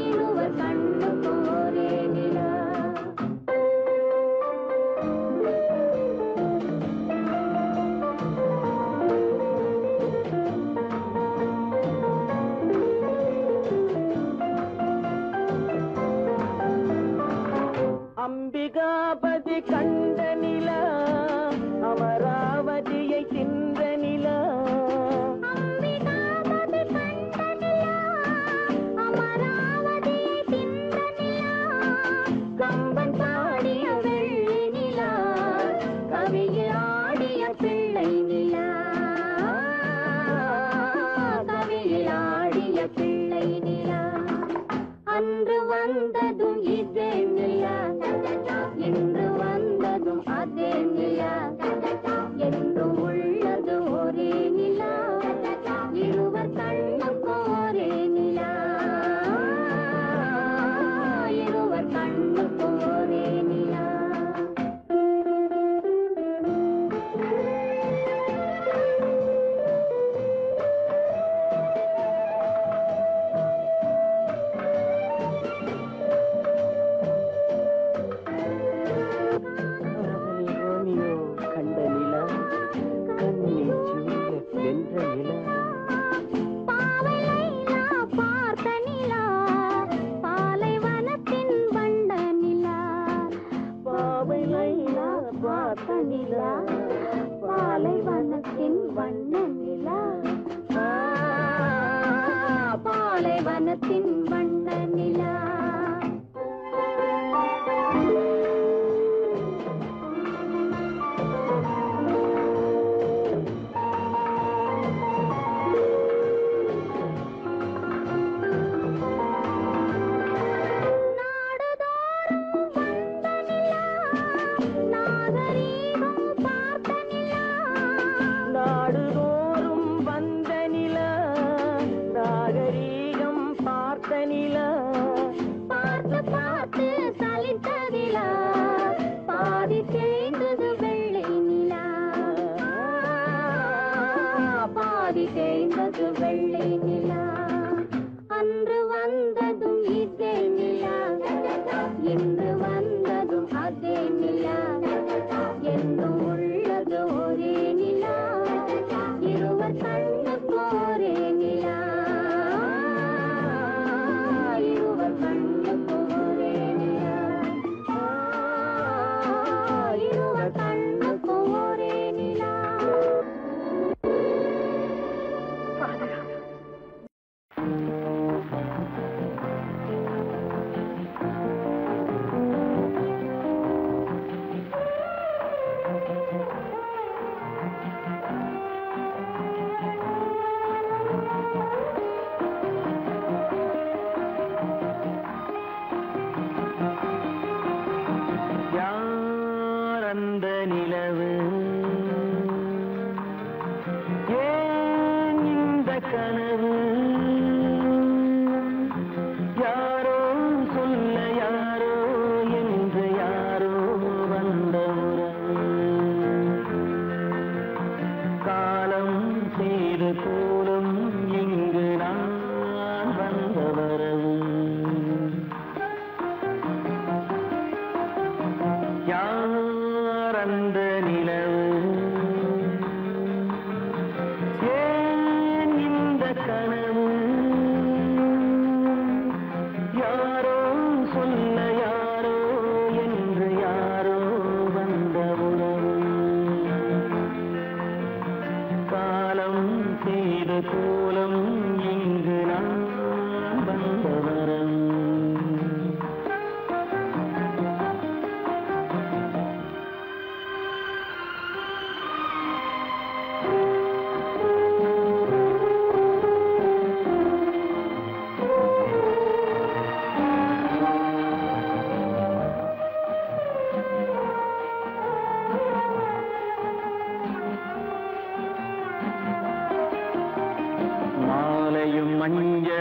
இருவர் கண்ணுக்கும் ஒரே நிலா. அம்பிகாபதி கண்ட நிலா, அமராவதியை தின்ற நிலா, அம்பிகாபதி கண்ட நிலா, அமராவதியை தின்ற நிலா, கம்பன் பாடிய வெள்ளி நிலா, கவியில் ஆடிய பிள்ளை நிலா, கவியில் ஆடிய பிள்ளை நிலா. அன்று வந்ததும் இதே நிலா, இன்று வந்ததும் அதே நிலா, என்றும் உள்ளது ஒரே நிலா, இருவர் கண்ணுக்கும் ஒரே நிலா, இருவர் கண்ணுக்கும் ஒரே நிலா. ரோமியோ கண்ட நிலா, கண்ணீர் ஜூலியட் வென்ற நிலா, பாவை லைலா பார்த்த நிலா, பாலைவனத்தின் வண்ண நிலா, பாவை லைலா பார்த்த நிலா, பாலைவனத்தின் வண்ண நிலா, பாலைவனத்தின் வண்ண நிலா. நாடுதோறும் வந்த நிலா, நாகரீகம் பார்த்த நிலா,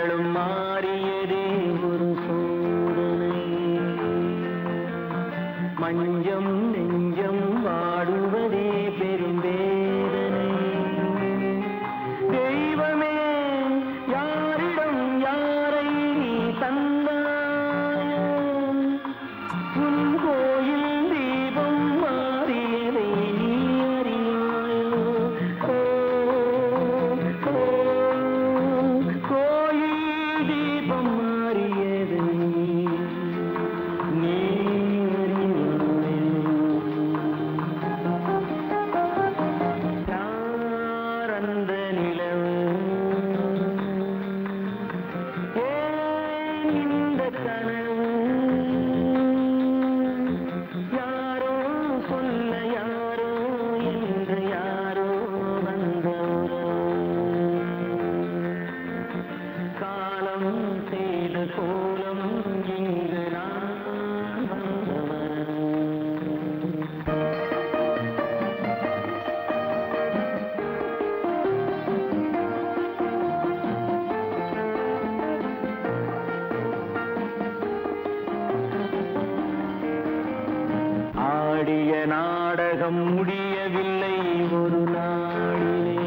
நாளும் மாறியதே ஒரு சோதனை மஞ்சம் நெஞ்சம் வாடுவதே பெரும் வேதனை தெய்வமே யாரிடம் யாரை நீ தந்தாயோ உன் கோயில் தீபம் மாறியதை நீ அறியாயோ கோயில் தீபம் மாறியதை நீ யாரந்த நிலவு ஏன் இந்த கனவு யாரோ சொல்ல யாரோ என்று யாரோ வந்த காலம் செய்த கோலம் இங்கு நான் வந்தவன் ஆடிய நாடகம் முடியவில்லை ஒரு நாளிலே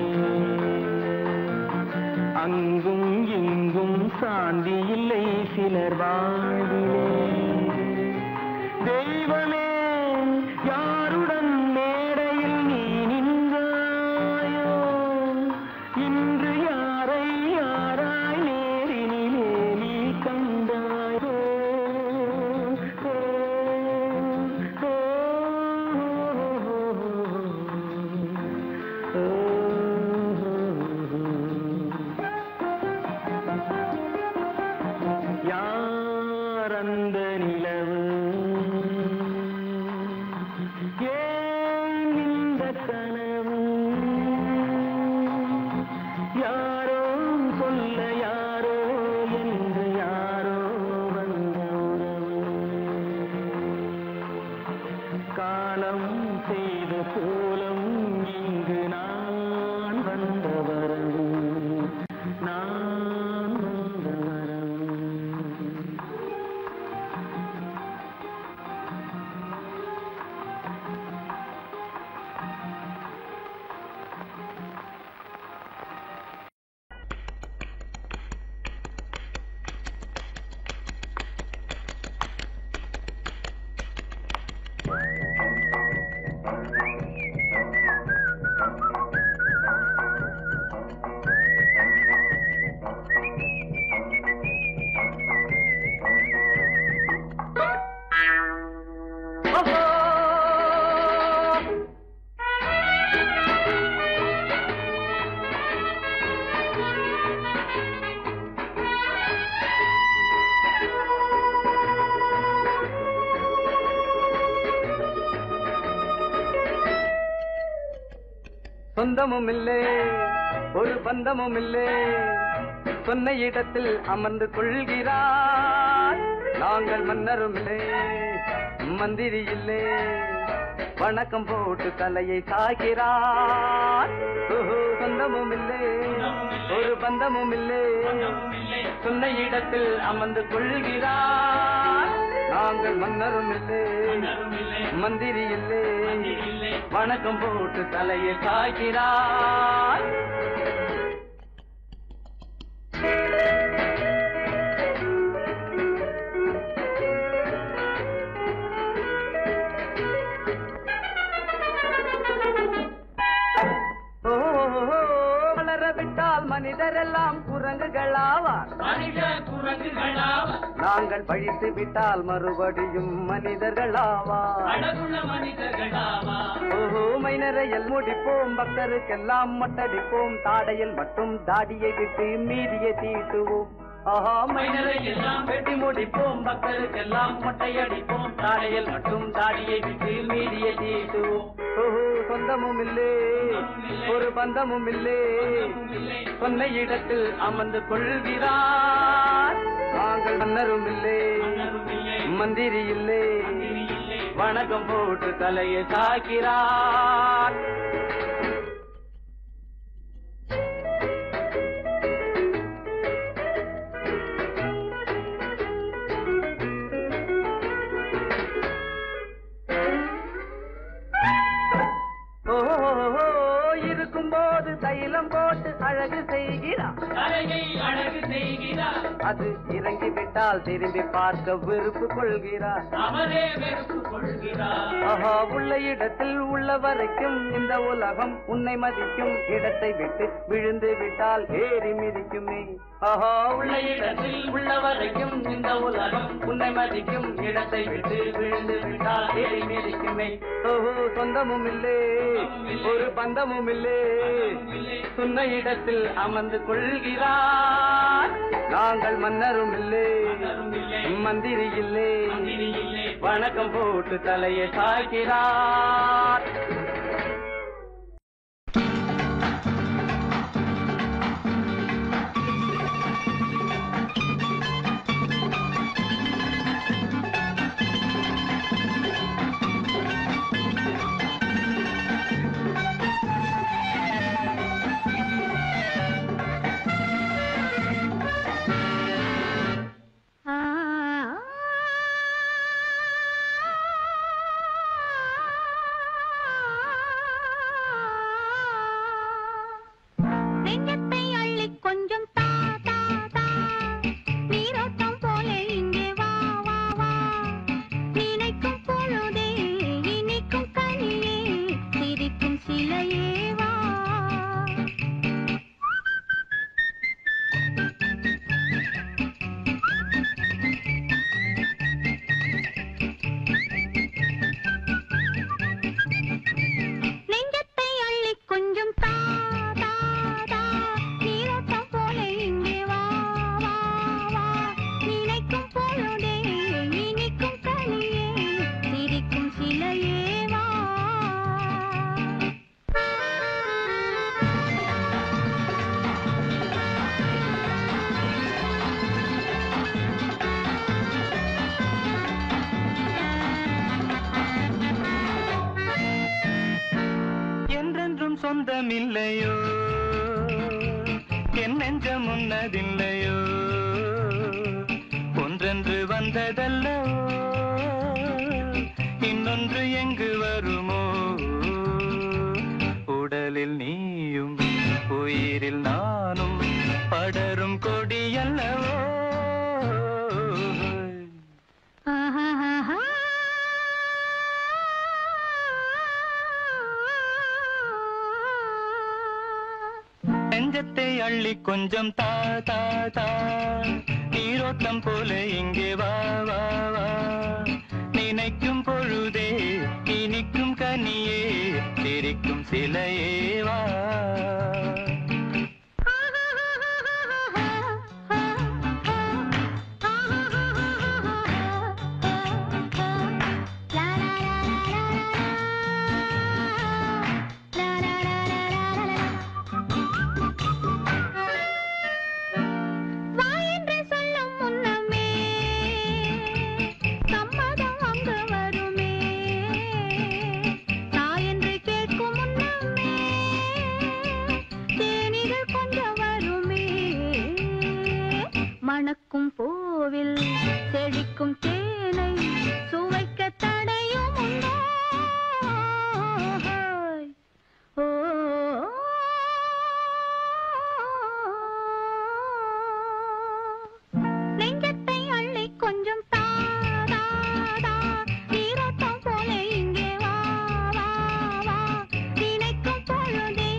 அங்கும் இங்கும் சாந்தி இல்லை சிலர் வாழ்விலே தெய்வமே யாருடன் மேடையில் நீ நின்றாயோ இன்று யாரை யாராய் நேரினிலே நீ கண்டாயோ யாரந்த நிலவு ஏன் இந்த கனவு யாரோ சொல்ல யாரோ என்று யாரோ வந்த உறவு காலம் செய்த கோலம் இங்கு நான் வந்த வரவு நான் வந்த வரவு சொந்தமும் இல்லே ஒரு பந்தமும் இல்லே சொன்ன இடத்தில் அமர்ந்து கொள்கிறார் நாங்கள் மன்னரும் இல்லை மந்திரி இல்லை வணக்கம் போட்டு தலையை சாய்கிறார் சொந்தமும் இல்லை ஒரு பந்தமும் இல்லை சொன்ன இடத்தில் அமர்ந்து கொள்கிறார் நாங்கள் மன்னரும் இல்லை மந்திரி இல்லை வணக்கம் போட்டு தலையை சாய்கிறார் வளரவிட்டால் மனிதரெல்லாம் குரங்குகளாவார் நாங்கள் பழித்து விட்டால் மறுபடியும் மனிதர்களாவார் மைனரையில் முடிப்போம் பக்தருக்கெல்லாம் மட்டடிப்போம் தாடையில் மட்டும் தாடியை விட்டு மீதியை தீட்டுவோம் மைனரை எல்லாம் வெட்டி முடிப்போம் பக்தருக்கெல்லாம் மொட்டையடிப்போம் தாடையில் மட்டும் தாடியை விட்டு மீதியை தீட்டுவோம் சொந்தமும் இல்லே ஒரு பந்தமும் இல்லே சொன்ன இடத்தில் அமர்ந்து கொள்கிறார் நாங்கள் மன்னரும் இல்லை மந்திரி இல்லை வணக்கம் போட்டு தலையை சாய்க்கிறார் அது இறங்கி விட்டால் திரும்பி பார்க்க வெறுப்பு கொள்கிறார். அவரே வெறுப்பு கொள்கிறார். ஆஹா, உள்ள இடத்தில் உள்ள வரைக்கும் இந்த உலகம் உன்னை மதிக்கும். இடத்தை விட்டு விழுந்து விட்டால் ஏறி மிதிக்குமே. ஆஹா, உள்ள இடத்தில் உள்ள வரைக்கும் இந்த உலகம் உன்னை மதிக்கும். இடத்தை விட்டு விழுந்து விட்டால் ஏறி மிதிக்குமே. ஓஹோ, சொந்தமும் இல்லே, ஒரு பந்தமும் இல்லே, சொன்ன இடத்தில் அமர்ந்து கொள்கிறார். நாங்கள் மன்னரும் இல்லே, மந்திரி இல்லே, வணக்கம் போட்டு தலையை சாய்க்கிறார். சொந்தமில்லையோ என் நெஞ்சம் உன்னதில்லையோ ஒன்றென்று வந்ததல்லவோ இன்னொன்று எங்கு வருமோ உடலில் நீயும் உயிரில் நானும் படரும் கொடியல்லவோ நெஞ்சத்தை அள்ளி கொஞ்சம் தா தா தா நீரோட்டம் போல இங்கே வா வா வா நினைக்கும் பொழுதே இனிக்கும் கனியே சிரிக்கும் சிலையே வா மணக்கும் பூவில் செழிக்கும் தேனை சுவைக்க தடையும் உண்டோ? ஓ நெஞ்சத்தை அள்ளி கொஞ்சம் தா தா தா நீரோட்டம் போல இங்கே வா வா வா நினைக்கும் பொழுதே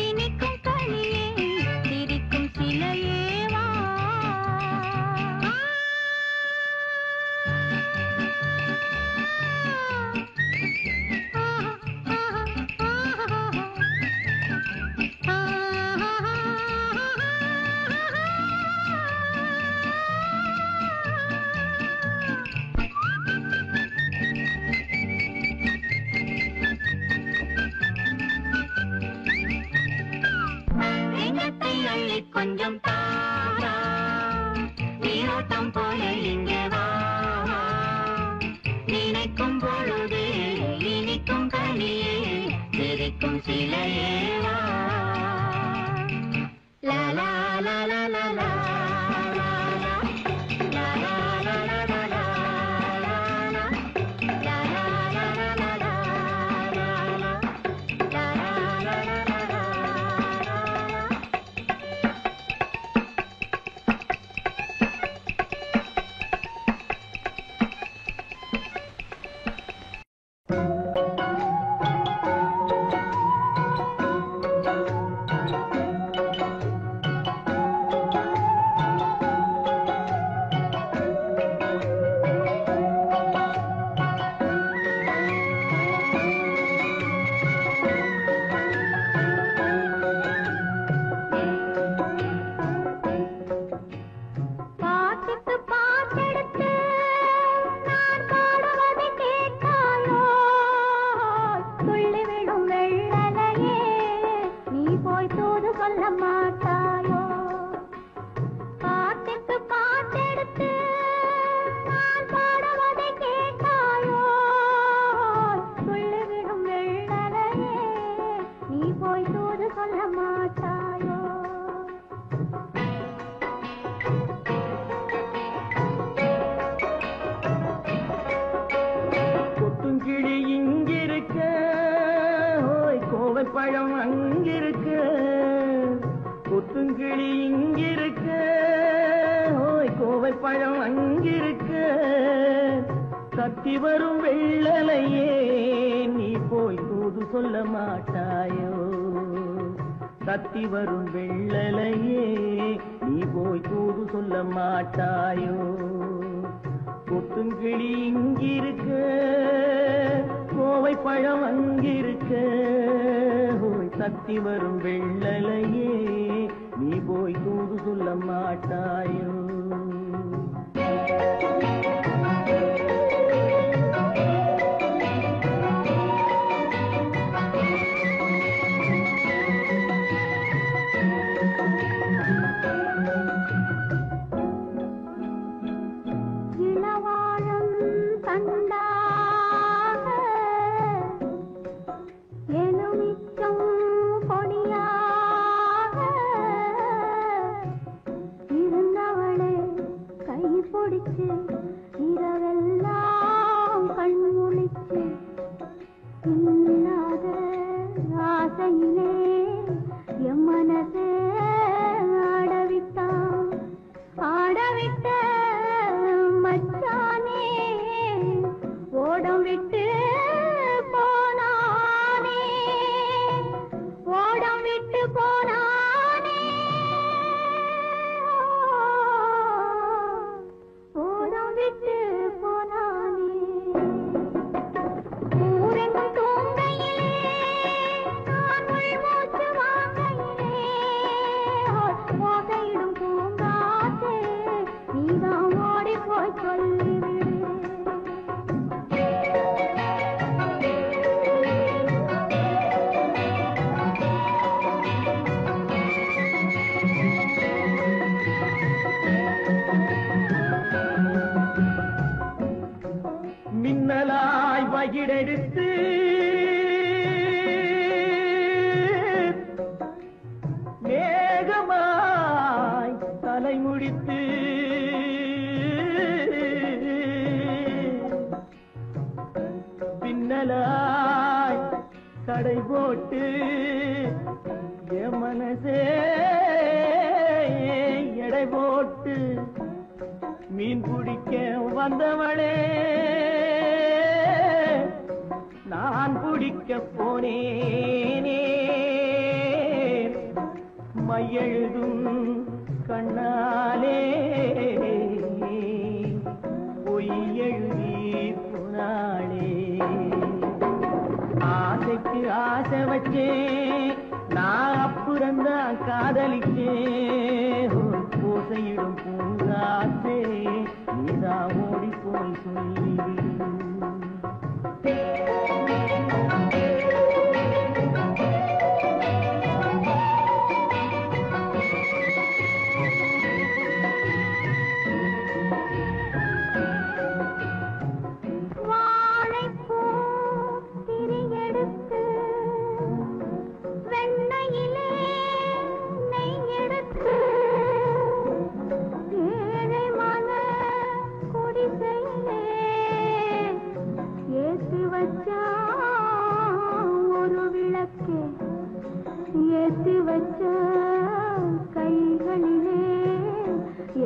இனிக்கும் கனியே சிரிக்கும் சிலையே கொஞ்சம் தாரா நீரோட்டம் போல இங்கே வா நினைக்கும் பொழுதே இனிக்கும் கனியே சிரிக்கும் சிலையே வா லா லா லா லா லா லா பழம் அங்கிருக்க கத்தி வரும் வெள்ளலையே நீ போய் தூது சொல்ல மாட்டாயோ கத்தி வரும் வெள்ளலையே நீ போய் தூது சொல்ல மாட்டாயோ கொத்துங்கிளி இங்கிருக்க கோவை பழம் அங்கிருக்க கத்தி வரும் வெள்ளலையே நீ போய் தூது சொல்ல மாட்டாயோ இரவெல்லாம் கண்முழிச்சு இல்லாத ஆசையிலே என் மனசே ஆடவிட்ட மச்சானே ஓடம் விட்டு போனானே ஓடம் விட்டு போனானே ஓடம் விட்டு போனானே ஊரெங்கும் தூங்கையிலே நான் மூச்சு வாங்கையிலே ஓசையிடும் பூங்காற்றே நீதான் ஓடி போய் சொல்லிவிடு மின்னலாய் வகிடெடுத்து மேகமாய் தலைமுடித்து பின்னலாய் கடை போட்டு என் மனசே எடை போட்டு மீன் பிடிக்க வந்தவளே நான் பிடிக்க போனேனே மையெழுதும் கண்ணாலே பொய் எழுதி போனாளே ஆசைக்கு ஆசை வச்சேன் நான் அப்புறந்தான் காதலிச்சேன் பூசையிடும் பூங்காற்றே நீதான் ஓடி போய் சொல்லிவிடு ஏற்றி வச்ச கைகளிலே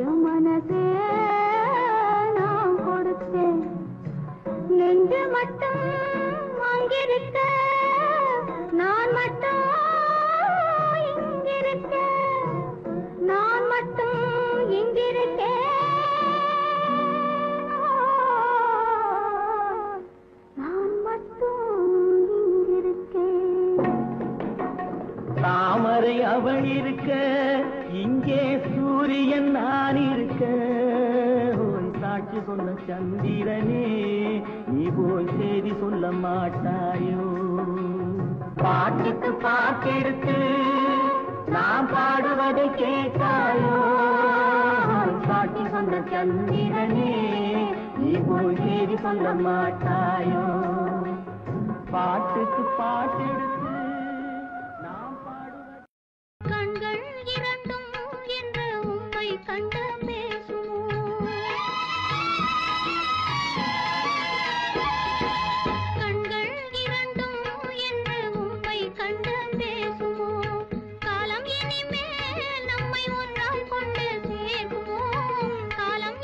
என் மனசே நான் கொடுத்தேன் நெஞ்சு மட்டும் அங்கிருக்க நான் மட்டும் இங்கிருக்க நான் மட்டும் இங்கிருக்கேன் நான் மட்டும் இங்கிருக்கேன் தாமரை அவள் இருக்க இங்கே சூரியன் நான் இருக்க சாட்சி சொன்ன சந்திரனே நீ போய் செய்தி சொல்ல மாட்டாயோ பாட்டுக்கு பாட்டெடுத்து நான் பாடுவதை கேட்டாயோ சாட்சி சொன்ன சந்திரனே நீ போய் செய்தி சொல்ல மாட்டாயோ பாட்டுக்கு பாட்டெடுத்து கண்கள் இரண்டும் என்று உம்மை கண்ட பேசுமோ கண்கள் இரண்டும் என்று உம்மை கண்ட பேசுமோ காலம் இனிமேல் நம்மை ஒன்றாய் கொண்டு சேர்க்குமோ காலம்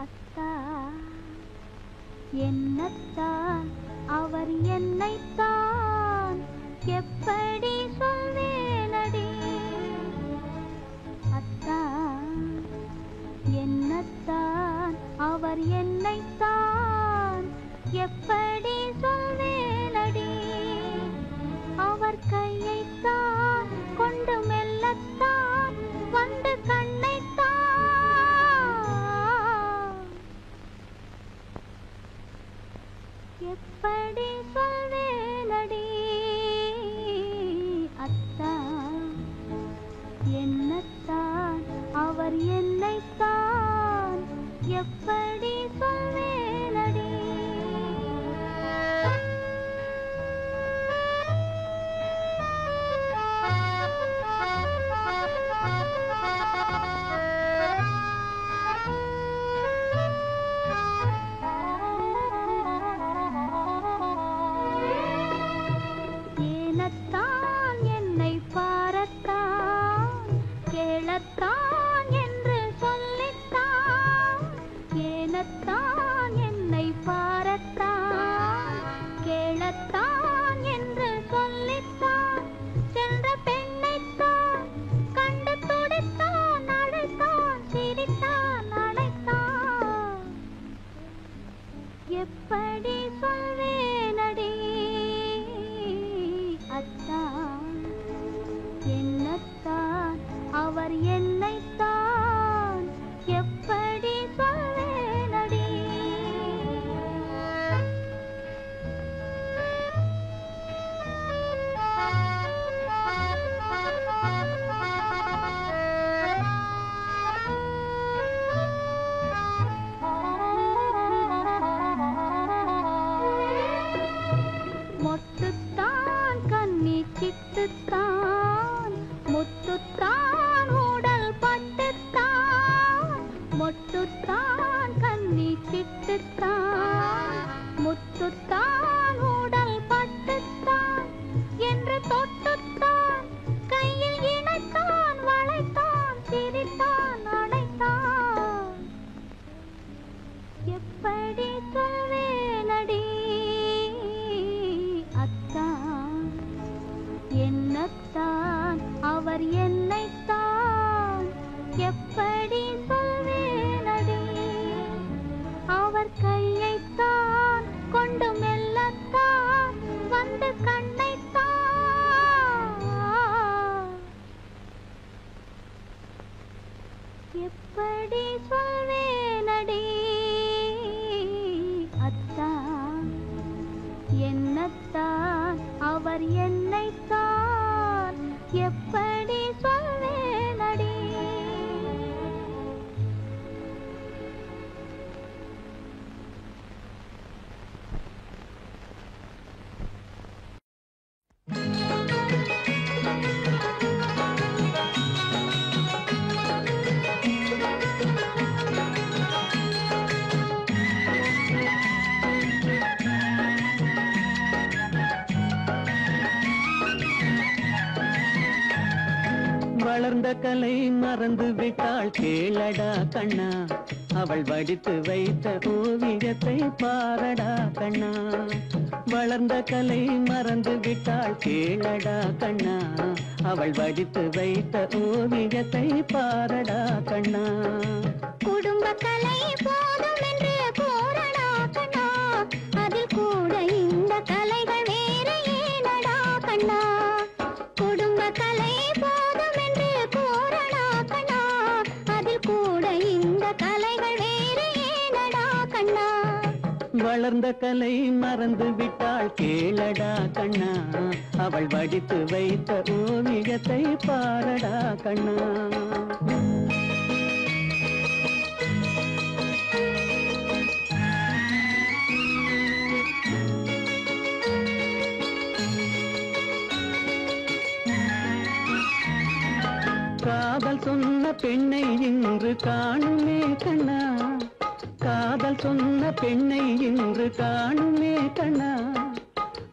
அத்தா என்னத்தான் அவர் என்னைத்தான் எப்படி சொல்வேனடி அத்தா என்னத்தான் அவர் என்னைத்தான் எப்படி சொல்வேனடி அவர் கையைத்தான் கொண்டு மெல்லத்தான் வந்து கண்ணைத்தான் எப்படி சொல்வேனடி அத்தா என்னத்தான் அவர் என்னைத்தான் எப்படி சொல்வேனடி ஏனத்தான் என்னை பாரத்தான் கேளத்தான் என்று சொல்லித்தான் ஏனத்தான் என்னை பாரத்தான் கேளத்தான் என்று சொல்லித்தான் சென்ற பெண்ணைத்தான் கண்டு துடித்தான் அழைத்தான் சிரித்தான் அழைத்தான் எப்படி சொல்வேனடி அத்தா என்னத்தான் அவர் என்னைத்தான் எப்படி சொல்வேனடி மொட்டுத்தான் கண்ணி சிட்டுத்தான் முத்துத்தான் உடல் பட்டுத்தான் மொட்டுத்தான் கண்ணி சிட்டுத்தான் முத்துத்தான் உடல் பட்டுத்தான் என்று தொட்டுத்தான் கையில் இணைத்தான் வளைத்தான் சிரித்தான் அணைத்தான் எப்படி சொல்வேனடி அத்தா என்னத்தான் அவர் என்னைத்தான் எப்படி சொல்வேனடி அவர் கையைத்தான் கொண்டு மெல்லத்தான் வந்து கண்ணைத்தான் எப்படி சொல்வேனடி அத்தா என்னத்தான் அவர் என்னைத்தான் எப்படி சொல்வேனடி வளர்ந்த கலை மறந்து விட்டாள் கேளடா கண்ணா அவள் வடித்து வைத்த ஓவியத்தை பாரடா கண்ணா வளர்ந்த கலை மறந்து விட்டாள் கேளடா கண்ணா அவள் வடித்து வைத்த ஓவியத்தை பாரடா கண்ணா குடும்ப கலை போதும் என்று கூறடா கண்ணா அதில் கூட இந்த கலைகள் வேறு ஏனடா கண்ணா குடும்ப கலை போதும் என்று கூறடா கண்ணா அதில் கூட இந்த கலைகள் வேறு ஏனடா கண்ணா வளர்ந்த கலை மறந்து விட்டாள் கேளடா கண்ணா அவள் வடித்து வைத்த ஓவியத்தை பாரடா கண்ணா காதல் சொன்ன பெண்ணை இன்று காணுமே கண்ணா காதல் சொன்ன பெண்ணை இன்று காணுமே கண்ணா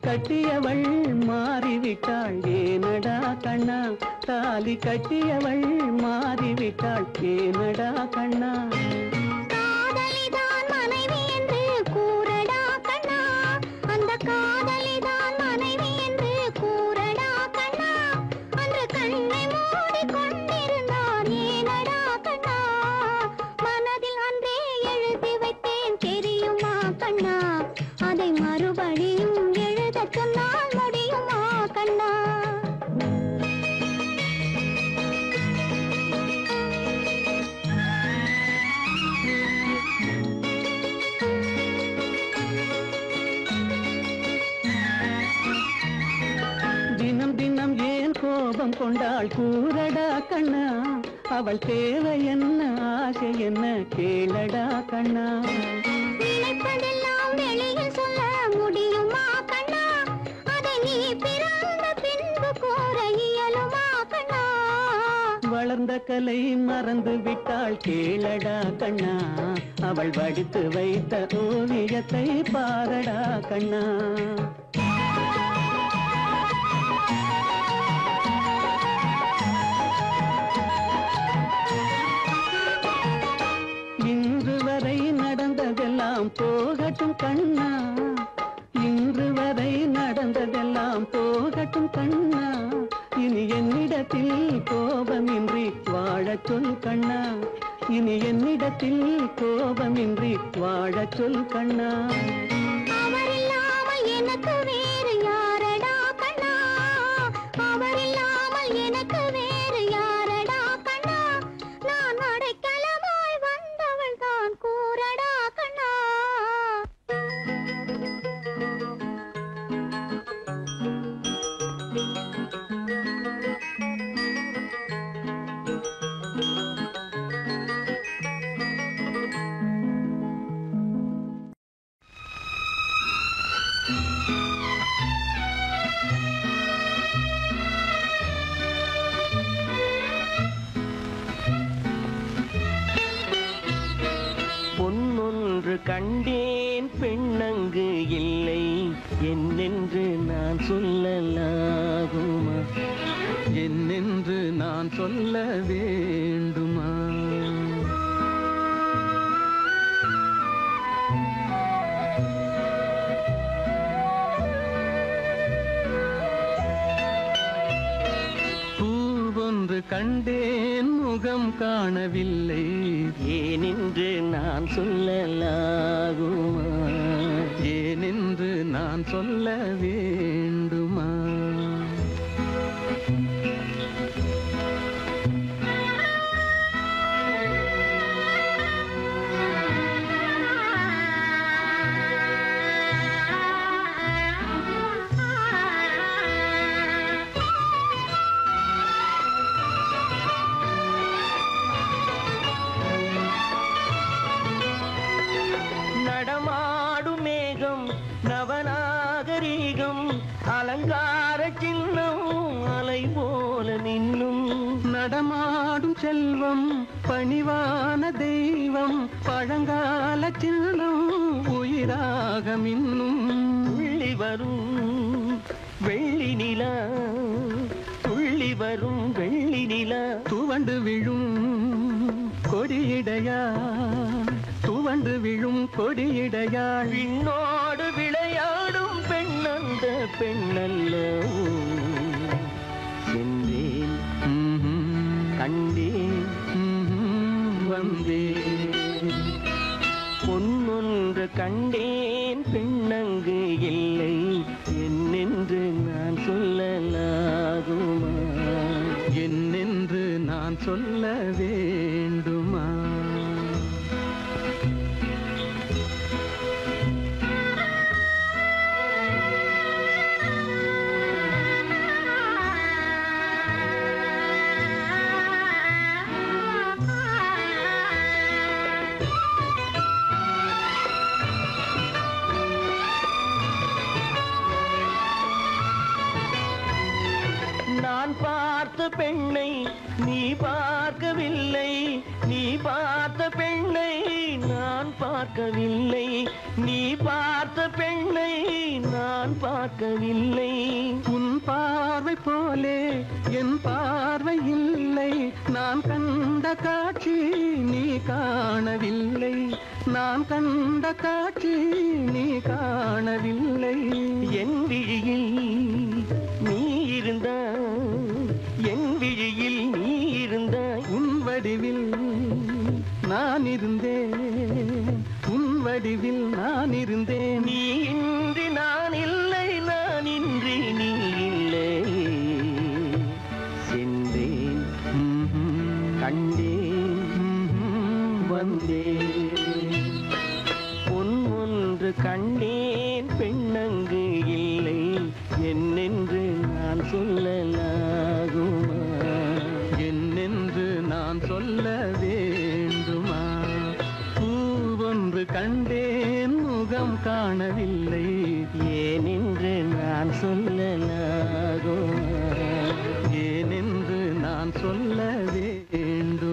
கட்டியவள் மாறிவிட்டாள் ஏனடா கண்ணா தாலி கட்டியவள் மாறிவிட்டாள் ஏனடா கண்ணா காதலி சொன்னால் முடியுமா கண்ணா? தினம் தினம் ஏன் கோபம் கொண்டாள் கூறடா கண்ணா, அவள் தேவை என்ன ஆசை என்ன கேளடா கண்ணா. நினைப்பதெல்லாம் வெளியில் சொல்ல முடியுமா கண்ணா? அதை நீ பிறந்த பின்பு கூற இயலுமா கண்ணா? வளர்ந்த கலை மறந்து விட்டாள் கேளடா கண்ணா, அவள் வடித்து வைத்த ஓவியத்தை பாரடா கண்ணா. இன்று வரை நடந்ததெல்லாம் போகட்டும் கண்ணா, இன்று வரை நடந்ததெல்லாம் போகட்டும் கண்ணா. இனி என்னிடத்தில் கோபமின்றி வாழச் சொல் கண்ணா, இனி என்னிடத்தில் கோபமின்றி வாழச் சொல் கண்ணா. அவரில்லாமல் எனக்கு வேறு யாரடா கண்ணா? அவரில்லாமல் எனக்கு வேறு யாரடா கண்ணா? நான் அடைக்கலமாய் வந்தவள் தான் கூறடா கண்ணா. பொன்னொன்று கண்டேன் பெண்ணங்கு இல்லை என்னென்று நான் சொல்லலாகுமா, என்னென்று நான் சொல்ல வேண்டுமா? பூவொன்று கண்டேன் முகம் காணவில்லை, ஏனென்று நான் சொல்லலாகுமா, ஏனென்று நான் சொல்ல வேண்டுமா? நடமாடும் மேகம் நவநாகரீகம் அலங்கார சின்னம் அலை போல நின்னும், நடமாடும் செல்வம் பணிவான தெய்வம் பழங்கால சின்னம் உயிராக மின்னும். துள்ளி வரும் வெள்ளி நிலா, துள்ளி வரும் வெள்ளி நிலா, துவண்டு விழும் கொடியிடையா, துவண்டு விழும் கொடியிடையாள். விண்ணோடு விளையாடும் பெண்ணந்த பெண்ணல்ல, சென்றேன் கண்டேன் வந்தேன். பொன்னொன்று கண்டேன் பெண்ணங்கு இல்லை என்னென்று நான் சொல்லலாகுமா, என்னென்று நான் சொல்ல வேண்டுமா? நான் பார்த்த பெண்ணை நீ பார்க்கவில்லை, நீ பார்த்த பெண்ணை நான் பார்க்கவில்லை, நீ பார்த்த பெண்ணை நான் பார்க்கவில்லை. உன் பார்வை போலே என் பார்வை இல்லை, நான் கண்ட காட்சி நீ காணவில்லை, நான் கண்ட காட்சி நீ காணவில்லை. என் விழியில் நீ இருந்தாய், என் விழியில் நீ இருந்தாய், உன் வடிவில் நான் இருந்தேன், உன் வடிவில் நான் இருந்தேன். நீ இன்றி நான் இல்லை, நான் முன்பு கண்டேன் முகம் காணவில்லை ஏனென்று நான் சொல்லலாகும் ஏனென்று நான் சொல்ல வேண்டும்